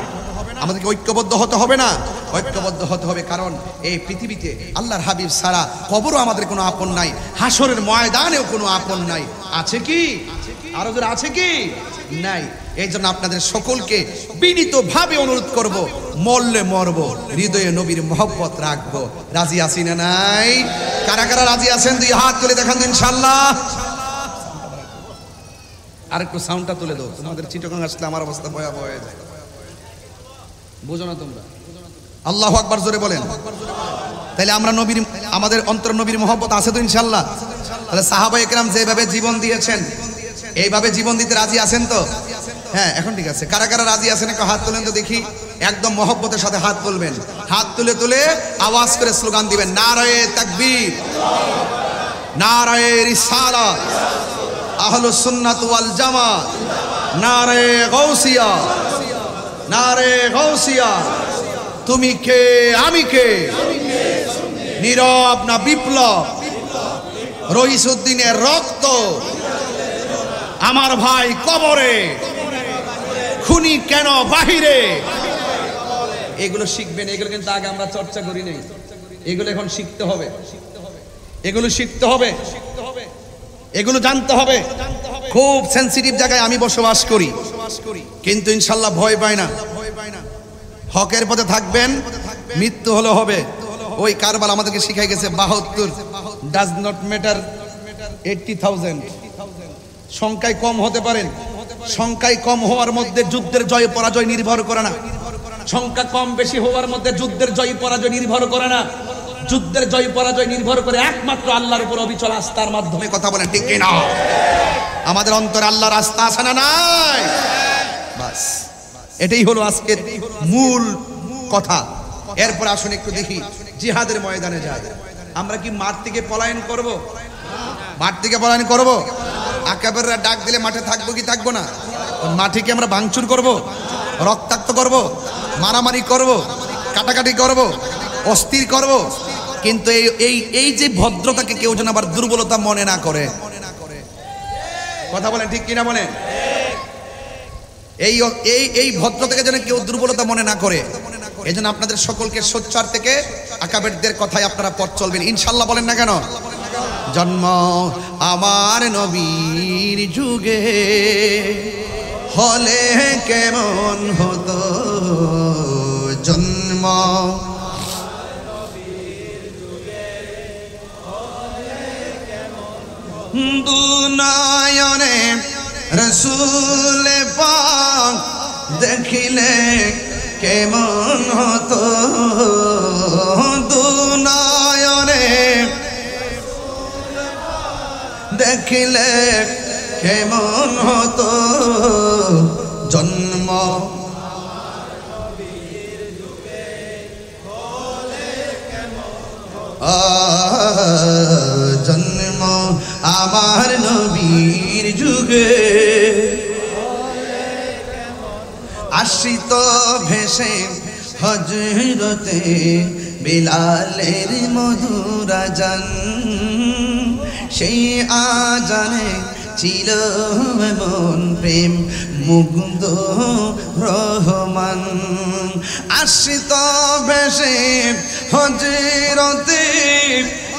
আমাদেরকে ঐক্যবদ্ধ হতে হবে না? ঐক্যবদ্ধ হতে হবে, কারণ এই পৃথিবীতে আল্লাহর হাবিব ছাড়া কবরও আমাদের কোনো আপন নাই, হাসরের ময়দানেও কোনো আপন নাই। আছে কি? আরো যারা আছে কি? নাই। এই জন্য আপনাদের সকলকে বিনীতভাবে অনুরোধ করব, মরলে মরব, হৃদয়ে নবীর মহব্বত রাখবো। রাজি আছি না নাই? কারা কারা রাজি আছেন দুই হাত তুলে দেখান তো ইনশাআল্লাহ। আরেকটু সাউন্ডটা তুলে দাও, তোমাদের চিটাগাং আসলে আমার অবস্থা ভয়াবহ হয়ে যায়। বুঝো না তোমরা? আল্লাহু আকবার জোরে বলেন। তাহলে আমরা নবীর, আমাদের অন্তর নবীর মহব্বত আছে তো ইনশাআল্লাহ? তাহলে সাহাবায়ে কেরাম যেভাবে জীবন দিয়েছেন এইভাবে জীবন দিতে রাজি আছেন তো? হ্যাঁ, এখন ঠিক আছে। কারা কারা রাজি আছেন একটু হাত তুলেন তো দেখি। একদম মহব্বতের সাথে হাত তুলবেন, হাত তুলে তুলে আওয়াজ করে স্লোগান দিবেন, নারায়ে তাকবীর, নারায়ে রিসালাত, আহলুস সুন্নাত ওয়াল জামাত, নারায়ে গাউসিয়া, নারায়ে গাউসিয়া। তুমি কে আমি কে, নীরব না বিপ্লব, রইসউদ্দিনের রক্ত, আমার ভাই কবরে, খুনি কেন বাহিরে। এগুলো শিখবেন, এগুলো কিন্তু আগে আমরা চর্চা করি নাই, এগুলো এখন শিখতে হবে, এগুলো শিখতে হবে, এগুলো জানতে হবে। খুব সেনসিটিভ জায়গায় আমি বসবাস করি, কিন্তু ইনশাল্লাহ ভয় পাই না। হকের পথে থাকবেন, মৃত্যু হলো হবে। ওই কারবালা আমাদেরকে শিখাই গেছে 72 ডাজ নট ম্যাটার 80,000। সংখ্যায় কম হতে পারেন, সংখ্যায় কম হওয়ার মধ্যে যুদ্ধের জয় পরাজয় নির্ভর করে না। সংখ্যা কম বেশি হওয়ার মধ্যে যুদ্ধের জয় পরাজয় নির্ভর করে না। যুদ্ধের জয় পরাজয় নির্ভর করে একমাত্র আল্লাহর উপর অবিচল আস্থার মাধ্যমে। কথা বলেন ঠিক কি না? আমাদের অন্তরে আল্লাহর আস্থা আছে না নাই? বাস এটাই হলো আজকের মূল কথা। এরপর আসুন একটু দেখি জিহাদের ময়দানে যায়। আমরা কি মাঠ থেকে পলায়ন করব? মাঠ থেকে পলায়ন করব? আকাবেররা ডাক দিলে মাঠে থাকবো কি থাকবো না? মাঠে কি আমরা ভাঙচুর করব, রক্তাক্ত করব, মারামারি করব, কাটাকাটি করব, অস্থির করব? কিন্তু এই যে ভদ্রতাকে কেউ যেন আবার দুর্বলতা মনে না করে। কথা বলেন ঠিক কিনা বলেন? এই ভদ্রতাকে যেন কেউ দুর্বলতা মনে না করে। এই জন্য আপনাদের সকলকে সোচ্চার থেকে আকাবেরদের কথায় আপনারা পথ চলবেন ইনশাল্লাহ। বলেন না কেন? জন্ম আমার নবীর যুগে হলে কেমন হতো, জন্ম দুনয়নে রসূল পাক দেখিলে কেমন হতো, দুনয়নে দেখিলে কেমন হতো, জন্ম জন্ম আমার নবীর যুগে আশ্রিত ভেসে হযরতে বিলালের মধুর আজান, সেই আজানে ছিল এমন প্রেম মুগ্ধ রহমান। আশ্রিত ভেসে হযরতে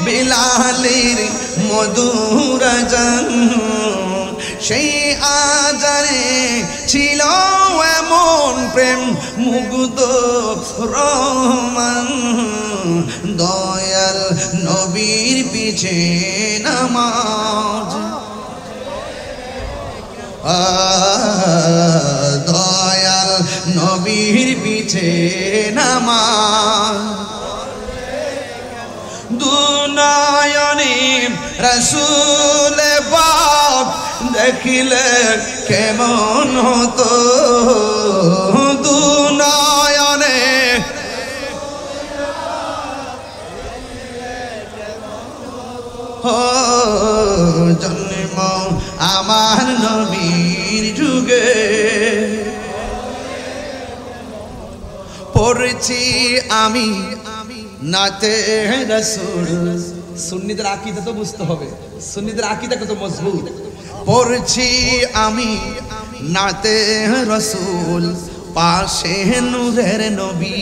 বিলালের মধুর আজান, সেই আজানে ছিল এমন প্রেম মুগ্ধ রহমান। দয়াল নবীর পিছে নামাজ, দয়াল নবীর পিছে নামাজ, দুনয়নে রসূল পাক দেখিলে কেমন হতো, দুনয়নে জন্ম আমার নবীর যুগে পড়েছি আমি নাতে রাসূল। সুন্নিদের আকীদা তো বুঝতে হবে, সুন্নিদের আকীদা কত মজবুত। পড়ছি আমি নাতে রাসূল, পাশে নূরের নবী।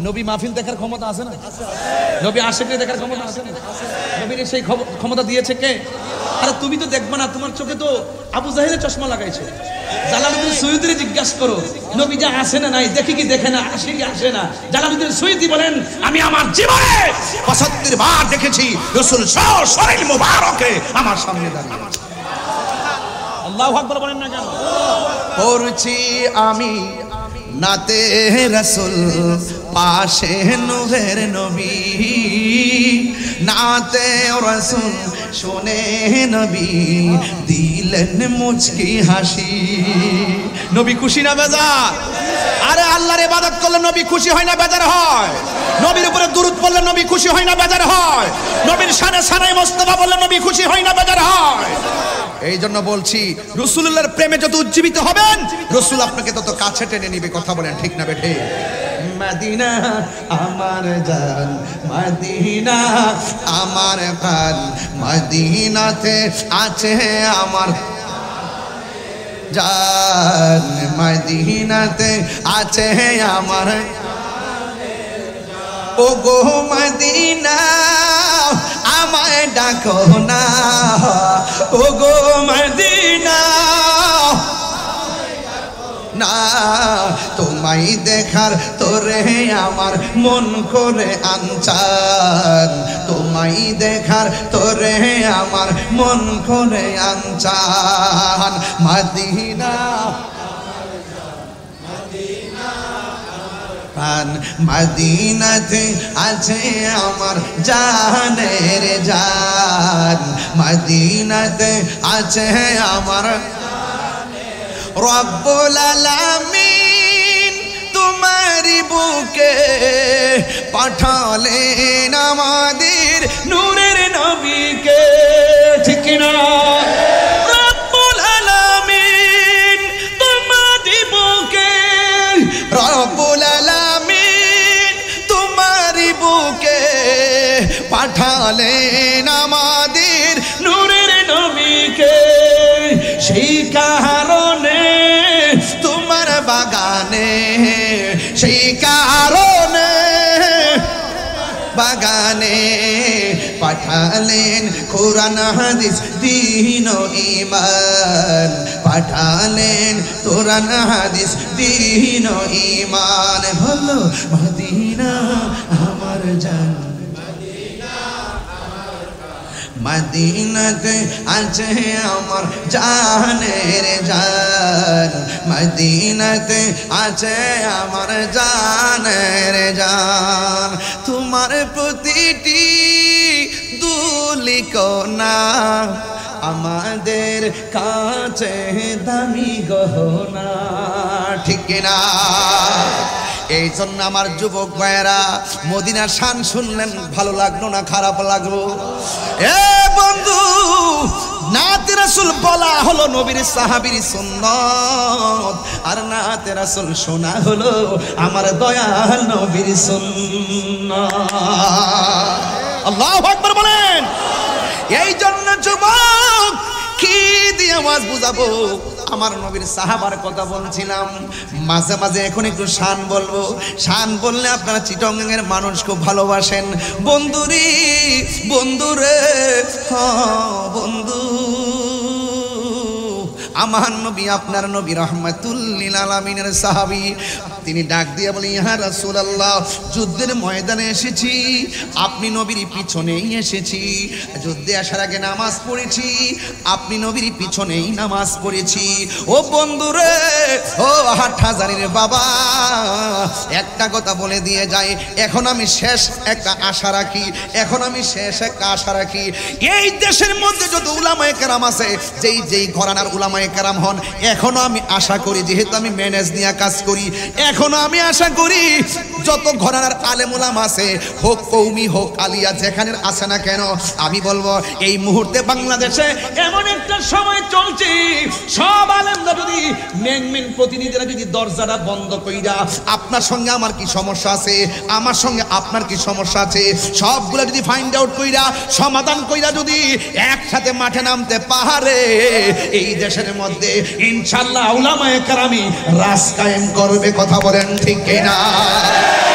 নবী মাহফিল দেখার ক্ষমতা আছে না? নবী আশিককে দেখার ক্ষমতা আছে না? নবীর সেই ক্ষমতা দিয়েছে কে? আরে তুমি তো দেখবে না, তোমার চোখে তো আবু জাহেলের চশমা লাগাইছে। জালালউদ্দিন সুয়ুতির জিজ্ঞাসা করো নবী যা আসে না নাই, দেখি কি দেখে না, আসে কি আসে না। জালালউদ্দিন সুয়ুতি বলেন আমি আমার জীবনে 75 বার দেখেছি রাসূল শরীর মুবারকে আমার সামনে দাঁড়িয়ে। আল্লাহু আকবার বলেন না কেন? পড়ছি আমি নাতে রাসূল, পাশে নূরের নবী। নাতে রাসূল শুনে নবী দিলেন মুচকি হাসি। নবী খুশি না বেজার? আরে আল্লাহর ইবাদত করলে নবী খুশি হয় না বেজার হয়? নবীর উপরে দুরূদ বললে নবী খুশি হয় না বেজার হয়? নবীর শানে শানে মুস্তাফা বললে নবী খুশি হয় না বেজার হয়? এই জন্য বলছি রাসূলুল্লাহর প্রেমে যত উজ্জীবিত হবেন রাসূল আপনাকে তত কাছে টেনে নিবে। কথা বলেন ঠিক না বেঠে? মদিনা আমার জান, মদিনা আমার প্রাণ, মদিনাতে আছে আমার জান, মদিনাতে আছে আমার। ও গো মদিনা আমায় ডাকো না, ও গো মদিনা না, তোমায় দেখার তোরে আমার মন করে আনচান, তোমায় দেখার তোরে আমার মন করে আনচান। মদিনা মদিনাতে আছে আমার জানের জান, মদিনাতে আছে আমার। রব্বুল আলামিন তোমারি বুকে পাঠালেন আমাদের নূরের নবীকে, ঠিক না? রব্বুল আলামিন তোমারি বুকে, রব্বুল আলামিন তোমারি বুকে পাঠালেন আমাদের নূরের নবীকে। সেই কারণে তোমার বাগানে, সেই কারণে বাগানে পাঠালেন কোরআন হাদিস দ্বীন ও ঈমান, পাঠালেন কোরআন হাদিস দ্বীন ও ঈমান। হলো মদিনা আমার জান, মদিনাতে আছে আমার জানের জান, মদিনাতে আছে আমার জানের জান। তোমার প্রতিটি দুলিকণা আমাদের কাছে দামি গহনা, ঠিক না? এই জন্য আমার যুবক ভাইয়েরা মদিনার শান শুনলেন, ভালো লাগলো না খারাপ লাগলো? এ বন্ধু, নাতে রাসূল বলা হলো নবীর সাহাবীর সুন্নাত, আর নাতে রাসূল শোনা হলো আমার দয়াল নবীর সুন্নাত। আল্লাহু আকবার বলেন। এই জন্য যুবক কি দিয়ে আওয়াজ বুঝাবো? আমার নবীর সাহাবার কথা বলছিলাম, মাঝে মাঝে এখন একটু শান বলবো। শান বললে আপনারা চিটংয়ের মানুষ খুব ভালোবাসেন। বন্ধুরি বন্ধুরে, বন্ধু আমার নবী আপনার নবী রাহমাতুল লিল আলামিনের সাহাবী, তিনি ডাক দিয়ে বলেন, ইয়া রাসূলুল্লাহ, যুদ্ধের ময়দানে এসেছি, আপনি নবীর পিছনেই এসেছি। যুদ্ধে আসার আগে নামাজ পড়েছি, আপনি নবীর পিছনেই নামাজ পড়েছি। ও বন্ধুরে, ও হাটহাজারীর বাবা, একটা কথা বলে দিয়ে যাই, এখন আমি শেষ একটা আশা রাখি, এখন আমি শেষ একটা আশা রাখি। এই দেশের মধ্যে যত উলামায়ে কেরাম আছে, যেই যেই ঘরানার উলামায়ে কেরাম হন, এখনো আমি আশা করি, যেহেতু আমি ম্যানেজ নিয়ে কাজ করি, এখনো আমি আশা করি যত ঘরানার আলেম উলামা আছে, হোক কৌমি হোক আলিয়া, যেখানে আছে না কেন, আমি বলবো এই মুহূর্তে বাংলাদেশে এমন একটা সময় চলছে, সব আলেমরা যদি মেন প্রতিনিধিরা যদি দরজাটা বন্ধ কইরা, আপনার সঙ্গে আমার কি সমস্যা আছে, আমার সঙ্গে আপনার কি সমস্যা আছে, সবগুলো যদি ফাইন্ড আউট কইরা সমাধান কইরা যদি একসাথে মাঠে নামতে পারে, এই দেশের মধ্যে ইনশাআল্লাহ উলামায়ে কেরামি রাজ কায়েম করবে। কথা বলেন ঠিক কিনা?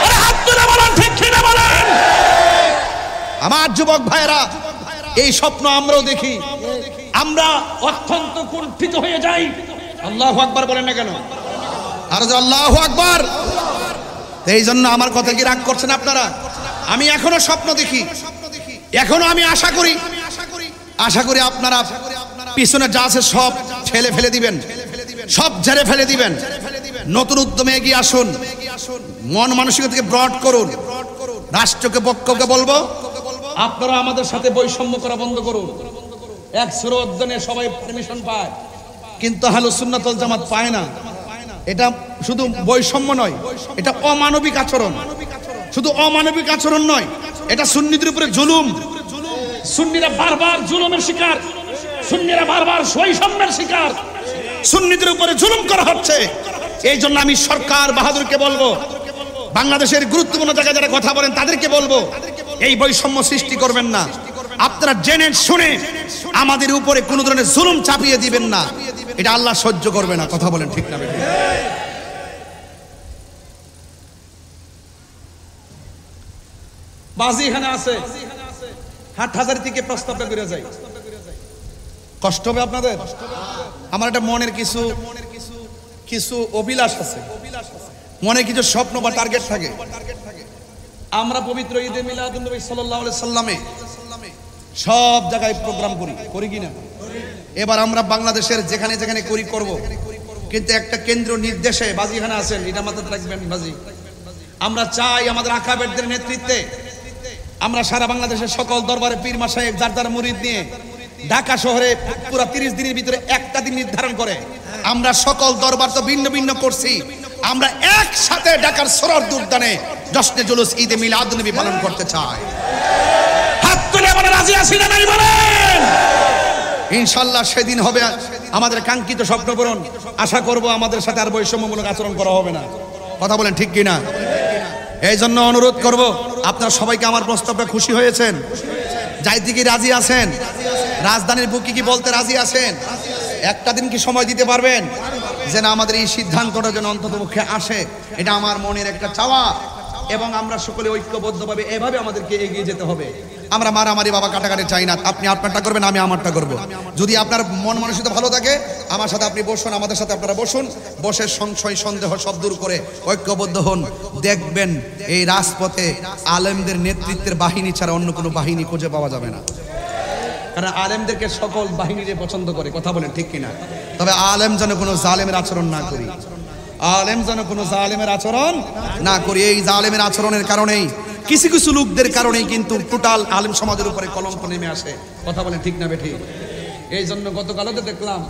আরে হাত তুলে বলেন ঠিক কিনা বলেন। আমার যুবক ভাইরা, এই স্বপ্ন আমরাও দেখি, আমরা অত্যন্ত কুণ্ঠিত হয়ে যাই। আল্লাহু আকবার বলেন না কেন? আর আল্লাহু আকবার। এই জন্য আমার কথা কি রাগ করছেন আপনারা? আমি এখনো স্বপ্ন দেখি, এখনো আমি আশা করি, আশা করি আপনারা পিছনে যা আছে সব ঠেলে ফেলে দিবেন, সব ঝেড়ে ফেলে দিবেন, নতুন উদ্যমে এগিয়ে আসুন, মন মানসিকতাকে ব্রড করুন। রাষ্ট্রকে পক্ষকে বলবো, আপনারা আমাদের সাথে বৈষম্য করা বন্ধ করুন। এক সুরোদ্দনে সবাই পারমিশন পায়, কিন্তু আহলুস সুন্নাত ওয়াল জামাত পায় না। এটা শুধু বৈষম্য নয়, এটা অমানবিক আচরণ। শুধু অমানবিক আচরণ নয়, এটা সুন্নিদের উপরে জুলুম। সুন্নিরা বারবার জুলুমের শিকার, সুন্নিরা বারবার বৈষম্যের শিকার, সুন্নিদের উপরে জুলুম করা হচ্ছে। এই জন্য আমি সরকার বাহাদুরকে বলবো, বাংলাদেশের গুরুত্বপূর্ণ জায়গায় যারা কথা বলেন তাদেরকে বলবো, এই বৈষম্য সৃষ্টি করবেন না। আপনারা জেনে শুনে আমাদের উপরে কোনো ধরনের জুলুম চাপিয়ে দিবেন না, এটা আল্লাহ সহ্য করবে না। কথা বলেন ঠিক না? বাজি এখানে আছে, হাটহাজারী থেকে প্রস্তাবটা করে যায়। কষ্ট হবে আপনাদের? আমার একটা মনের কিছু অভিলাষ আছে, মনে কিছু স্বপ্ন বা টার্গেট থাকে। আমরা পবিত্র ঈদে মিলাদুন নবী সাল্লাল্লাহু আলাইহি সাল্লামে সব জায়গায় প্রোগ্রাম করি কিনা? এবার আমরা বাংলাদেশের যেখানে যেখানে করব, কিন্তু একটা কেন্দ্র নির্দেশে বাজি এখানে আছেন, এটা মাথায় রাখবেন। বাজি আমরা চাই আমাদের আকাবেরদের নেতৃত্বে আমরা সারা বাংলাদেশের সকল দরবারে পীর মাশায়েখ যার যার মুরিদ নিয়ে ঢাকা শহরে পুরো 30 দিনের ভিতরে একটা দিন নির্ধারণ করে আমরা সকল দরবার তো ভিন্ন ভিন্ন করছি, আমরা একসাথে ঢাকার সরর দুর্দানে জশ্নে জুলুস ঈদে মিলাদুন নবী পালন করতে চাই। হাত তুলে বলেন রাজি আছি না নাই বলেন। ইনশাআল্লাহ সেদিন হবে আমাদের কাঙ্ক্ষিত স্বপ্ন পূরণ। আশা করব আমাদের সাথে আর বৈষম্যমূলক আচরণ করা হবে না। কথা বলেন ঠিক কিনা? এই জন্য অনুরোধ করব, আপনারা সবাইকে আমার প্রস্তাবে খুশি হয়েছেন? যাইতে কি রাজি আছেন? রাজধানীর বুকে কি বলতে রাজি আছেন? একটা দিন কি সময় দিতে পারবেন যেন আমাদের এই সিদ্ধান্তটা যেন অন্ততপক্ষে আসে? এটা আমার মনের একটা চাওয়া, এবং আমরা সকলে ঐক্যবদ্ধভাবে এভাবে আমাদেরকে এগিয়ে যেতে হবে। আমরা মারামারি বাবা কাটাকাটি চাই না। আপনি আপনারটা করবেন, আমি আমারটা করব। যদি আপনার মন মানসিকতা ভালো থাকে, আমার সাথে আপনি বসুন, আমাদের সাথে আপনারা বসুন, বসে সংশয় সন্দেহ সব দূর করে ঐক্যবদ্ধ হন। দেখবেন এই রাজপথে আলেমদের নেতৃত্বের বাহিনী ছাড়া অন্য কোনো বাহিনী খুঁজে পাওয়া যাবে না। কারণ আলেমদেরকে সকল বাহিনীরে পছন্দ করে। কথা বলেন ঠিক কিনা? তবে আলেম যেন কোনো জালেমের আচরণ না করি, আলেম যেন কোনো জালেমের আচরণ না করি। এই জালেমের আচরণের কারণেই কিছু কিছু লোকদের কারণেই কিন্তু টোটাল আলেম সমাজের উপরে কলঙ্ক নেমে আসে। কথা বলেন ঠিক না বেঠিক? এই জন্য গতকালও দেখলাম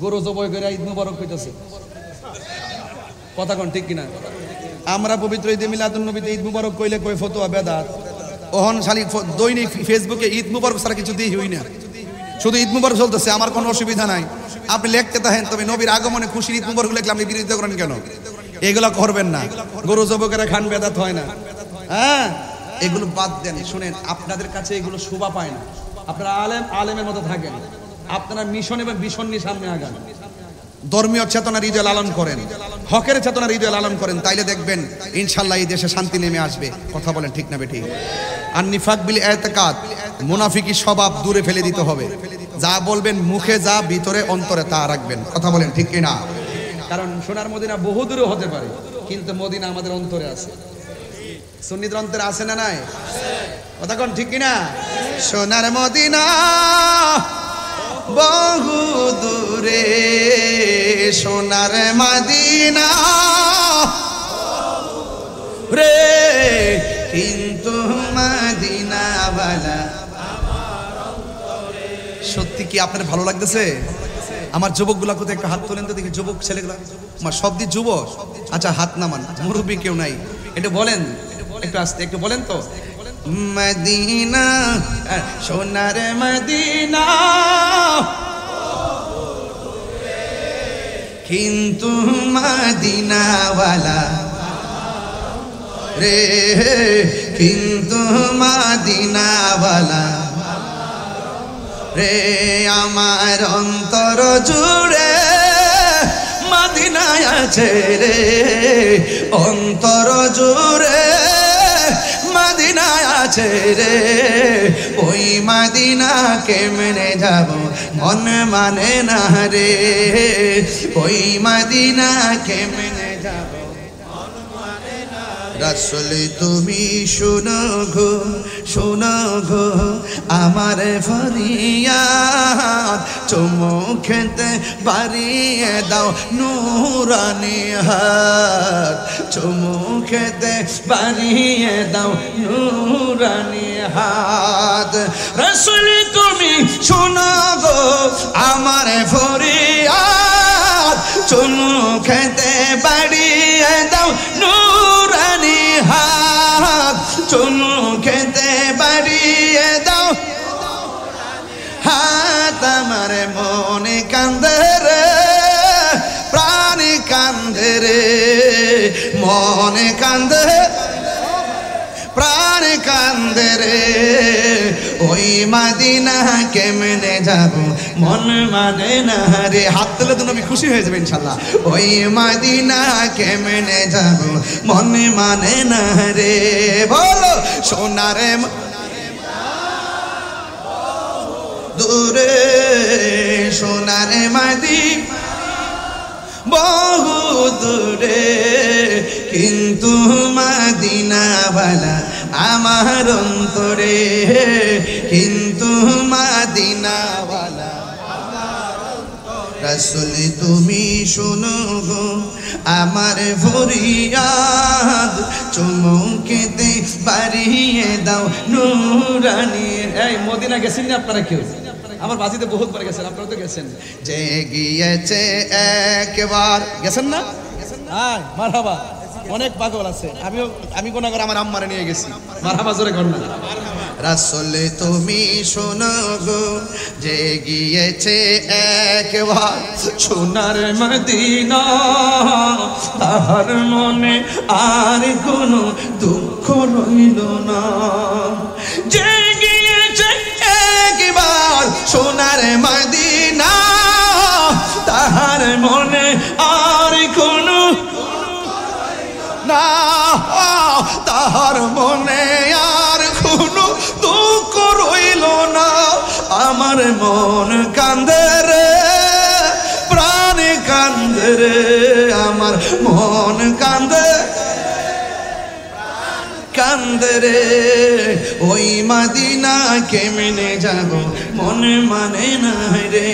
গরু জবাই করে ঈদ মুবারক হইতেছে। কথা কোন ঠিক কিনা? আমরা পবিত্র ঈদে মিলাদুন নবীতে ঈদ মুবারক কইলে কই ফতোয়া বেদাত। ওহন শালি দৈনিক ফেসবুকে ঈদ মুবারক ছাড়া কিছু দিই হই না, শুধু ঈদ মুবারক চলতেছে। আমার কোনো অসুবিধা নাই, আপনি লিখতে থাকেন, তবে নবীর আগমনে খুশির ঈদ মুবারক লিখলে আপনি বিরোধিতা করেন কেন? এগুলো করবেন না। গরু জবাই খান বেদাত হয় না। হ্যাঁ, এগুলো বাদ দেন। শুনেন, আপনাদের কাছে এগুলো শোভা পায় না। আপনারা আলেমের মতো থাকেন, আপনারা মিশন এবং ভীষণ নিয়ে সামনে আগান। ধর্মীয় চেতনার হৃদয় লালন করেন, হকের চেতনার হৃদয় লালন করেন, তাইলে দেখবেন ইনশাআল্লাহ এই দেশে শান্তি নেমে আসবে। কথা বলেন ঠিক না বেঠিক? আর নিফাক বিল ইতিকাদ, মুনাফিকি স্বভাব দূরে ফেলে দিতে হবে। যা বলবেন মুখে, যা ভিতরে অন্তরে তা রাখবেন। কথা বলেন ঠিক কিনা? কারণ সোনার মদিনা বহু দূরে হতে পারে, কিন্তু মদিনা আমাদের অন্তরে আছে। সুন্নিদের অন্তরে আছে না নাই? কথা কোন ঠিক কিনা? সোনার মদিনা বহু দূরে, সোনার মদিনা রে, কিন্তু মদিনাওয়ালা। সত্যি কি আপনার ভালো লাগতেছে? আমার যুবকগুলা কোথায় একটা হাত তোলেন তো দেখি, যুবক ছেলেগুলা। আমার সবদি যুবক। আচ্ছা হাত নামান, মুরব্বী কেউ নাই, একটু বলেন, একটু আসতে একটু বলেন তো। মদিনা সোনার মদিনা, কিন্তু মদিনাওয়ালা রে, কিন্তু মদিনাওয়ালা রে। আমার অন্তর জুড়ে মদিনায় আছে রে, অন্তর জুড়ে মদিনায় আছে রে। ওই মদিনা কেমনে যাব মন মানে না রে, ওই মদিনা কেমনে যাব মন মানে না। রাসূল তুমি শোনো গো, শোনো গো আমার ফরিয়াদ, চুমু খেতে বাড়িয়ে দাও নূরানি হাত, চুমু খেতে বাড়িয়ে দাও নূরানি হাত। রাসূল তুমি শোনো গো আমার ফরিয়াদ, চুমু খেতে বাড়িয়ে দাও নূরানি হাত। সোনারে মনে কান্দে রে প্রাণে কান্দে রে মনে কান্দে প্রাণে কান্দে রে ওই মদিনা কেমনে যাব মন মানে না রে হাত তুলে তো নবী খুশি হয়ে যাবে ইনশাআল্লাহ ওই মদিনা কেমনে যাব মন মানে না রে বলো সোনারে দূরে সোনারে মদিনা বহু দূরে কিন্তু মদিনাওয়ালা আমার অন্তরে কিন্তু মদিনাওয়ালা রাসূল তুমি শোনো গো আমার ফরিয়াদ চুমুকেতে বাড়িয়ে দাও নূরানি এই মদিনা গেছেন না আপনারা কেউ আমার বাজিতে বহুত বার গেছেন আপনারা তো গেছেন যে গিয়েছে একবার গেছেন না হ্যাঁ মারহাবা অনেক পাগল আছে আমি কোন করে আমার আম্মারে নিয়ে গেছি মারহাবা জোরে কর না রাসূল তুমি শোনো গো যে গিয়েছে একবার সোনার মদিনা তাহার মনে আর কোনো দুঃখ রইল না যে গিয়েছে একবার সোনার মদিনা তাহার মনে আর কোনো না তাহার মনে আর কোনো দুঃখ রইল না আমার মন কান্দে রে প্রাণে কান্দে রে আমার মন কান্দে কান্দে রে ওই মদিনা কেমনে যাব মন মানে না রে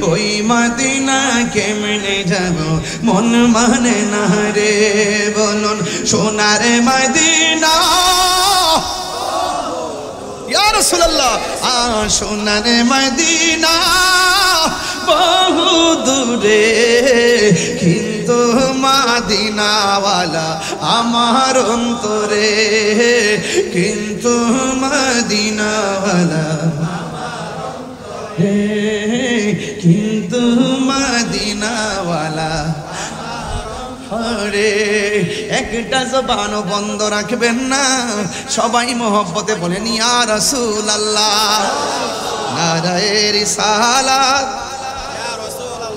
ওই মদিনা কেমনে যাব মন মানে না রে বলুন সোনারে মদিনা ইয়া রাসূলুল্লাহ সোনারে মদিনা বহু দূরে কিন্তু মদিনাওয়ালা আমার অন্তরে কিন্তু মদিনাওয়ালা কিন্তু মদিনাওয়ালা হরে একটা জবানও বন্ধ রাখবেন না সবাই মহব্বতে বলেন ইয়া রাসূলুল্লাহ নারায়ে রিসালাত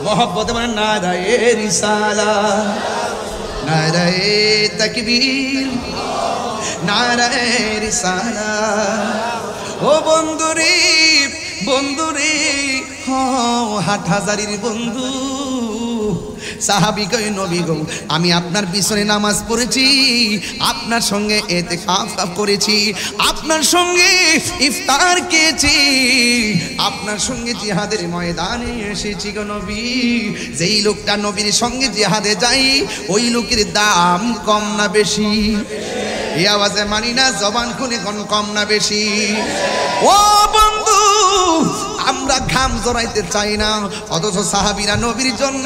মহব্বতে বলেন নারায়ে রিসালাত নারায়ে তাকবীর নারায়ে রিসালাত ও বন্ধুরে বন্ধুরে হাটহাজারির বন্ধু সাহাবী কই নবী গো আমি আপনার পিছনে নামাজ পড়েছি আপনার সঙ্গে ইতিকাফ করেছি আপনার সঙ্গে ইফতার খেয়েছি আপনার সঙ্গে জিহাদের ময়দানে এসেছি গো নবী যেই লোকটা নবীর সঙ্গে জিহাদে যাই ওই লোকের দাম কম না বেশি এই আওয়াজে মানি না জবান খুলে কোন কম না বেশি ও বন্ধু আমরা ঘাম জড়াইতে চাই না অথচ সাহাবীরা নবীর জন্য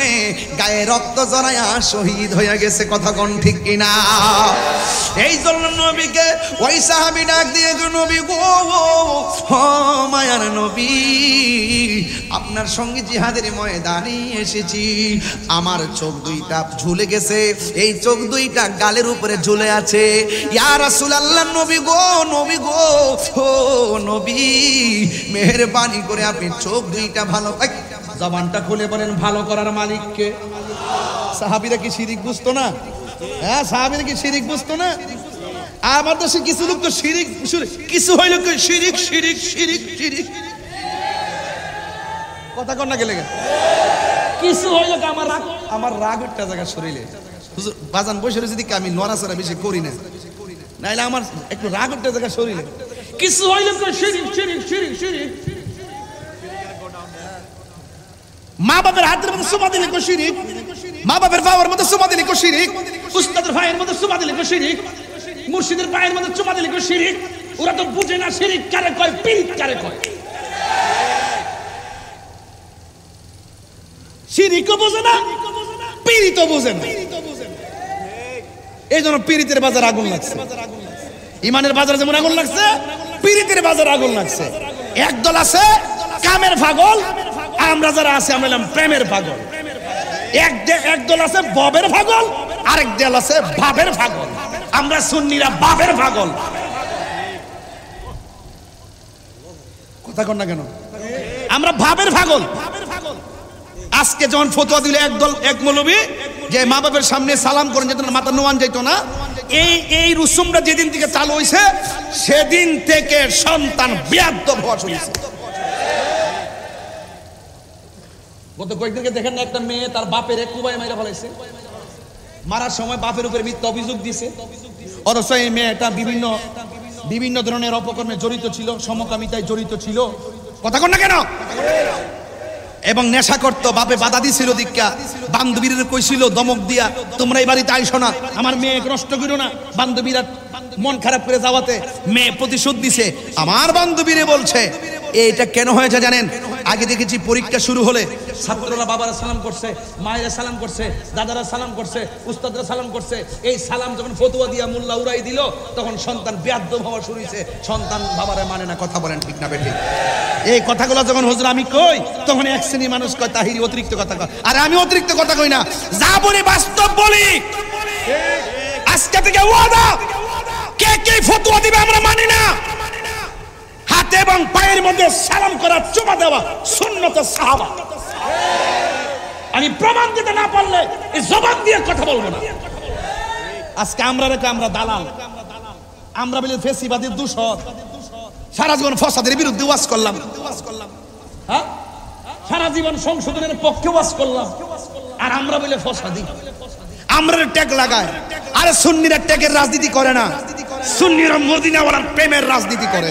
গায়ে রক্ত জড়ায়া শহীদ হয়ে গেছে কথা কোন ঠিক কিনা এই জন্য নবীকে ওই সাহাবী ডাক দিয়ে নবী গো ও মায়ার নবী আপনার সঙ্গে জিহাদের ময়দানে এসেছি আমার চোখ দুইটা ঝুলে গেছে এই চোখ দুইটা গালের উপরে ঝুলে আছে ইয়া রাসূলুল্লাহ নবী গো ও নবী মেহেরবানি করে আপনি চোখ দুইটা ভালো জবানটা খুলে বলেন ভালো করার মালিক কে সাহাবীরা কি শিরিক বুঝতো না হ্যাঁ সাহাবীরা কি শিরিক বুঝতো না আমার দেশে কিছু লোক তো শিরিক কিছু হইল কি শিরিক শিরিক শিরিক শিরিক কথা কর না গেলে কিছু হইল কি আমার রাগ একটা জায়গা শরীরে হুজুর বাজান বসে রয়েছে দিকে আমি নড়াচড়া বেশি করি না নাইলে আমার একটু রাগ একটা জায়গা শরীরে কিছু হইল কি শিরিক শিরিক শিরিক শিরিক মা বাবার হাতের মধ্যে সুমা দিলে কো শিরিক মা বাবার পাওয়ার মধ্যে সুমা দিলে কো শিরিক উস্তাদের ভাইয়ের মধ্যে সুমা দিলে কো শিরিক মুর্শিদের পায়ের মধ্যে চুমা দিলে কো শিরিক ওরা তো বুঝে না শিরিক কারে কয় পীর কারে কয় শিরিকও বোঝে না পীরই তো বোঝে না এই জন্য পীরিতের বাজার আগুন লাগছে ইমানের বাজারে যেমন আগুন লাগছে পীরিতের বাজার আগুন লাগছে একদল আছে কামের পাগল, আমরা যারা আছি আমরা হলাম প্রেমের পাগল। এক দল আছে ববের পাগল, আরেক দল আছে ভাবের পাগল। আমরা সুন্নিরা ভাবের পাগল। কথা কন না কেন? আমরা ভাবের পাগল। আজকে যখন ফতোয়া দিল এক মৌলবী যে মা বাবার সামনে সালাম করেন যেত না, মাথা নোয়ান যেত না, এই রুসুমটা যেদিন থেকে চালু হয়েছে সেদিন থেকে সন্তান বেয়াদব হওয়া শুরু হয়েছে। গত কয়েকদিনকে দেখেন না, একটা মেয়ে তার বাপের কুবাই মাইরা ফেলাইছে। মারার সময় বাপের উপরে মিথ্যা অভিযোগ দিছে, অথচ এই মেয়েটা বিভিন্ন ধরনের অপকর্মে জড়িত ছিল, সমকামিতায় জড়িত ছিল। কথা কন না কেন? এবং নেশা করতো, বাপে বাধা দিছিল দীক্ষা, বান্ধবীরা কইছিল দমক দিয়া তোমরা এই বাড়িতে আইসো না, আমার মেয়ে নষ্ট করো না। বান্ধবীরা মন খারাপ করে যাওয়াতে মেয়ে প্রতিশোধ দিছে। আমার বান্ধবীরে বলছে এইটা কেন হয়েছে জানেন? আগে দেখেছি পরীক্ষা শুরু হলে ছাত্ররা বাবারা সালাম করছে, মায়েরা সালাম করছে, দাদারা সালাম করছে, উস্তাদরা সালাম করছে। এই সালাম যখন ফতোয়া দিয়া মোল্লা উড়াই দিল, তখন সন্তান বেয়াদব হওয়া শুরু হয়েছে। সন্তান বাবারে মানে না। কথা বলেন ঠিক না বেঠিক? এই কথাগুলো যখন হুজুর আমি কই, তখন এক শ্রেণী মানুষ কয় তাহিরি অতিরিক্ত কথা কয়। আরে আমি অতিরিক্ত কথা কই না, যা বলি বাস্তব বলি। আজকে থেকে ওয়াদা, কে ফতোয়া দিবে আমরা মানি না। হাতে এবং পায়ের মধ্যে সালাম করা, চুমা দেওয়া সুন্নতে সাহাবা। আমি প্রমাণ দিতে না পারলে এই জবান দিয়ে কথা বলবো না। আজকে আমরা দালাল, আমরা বলি ফেসিবাদের দূষণ। সারা জীবন ফসাদের বিরুদ্ধে ওয়াজ করলাম, হ্যাঁ, সারা জীবন সংশোধনের পক্ষে ওয়াজ করলাম, আর আমরা বলে ফসাদি। আমরা ট্যাগ লাগায়। আরে সুন্নিরা ট্যাগের রাজনীতি করে না, সুন্নিরা মদিনাওয়ালার প্রেমের রাজনীতি করে।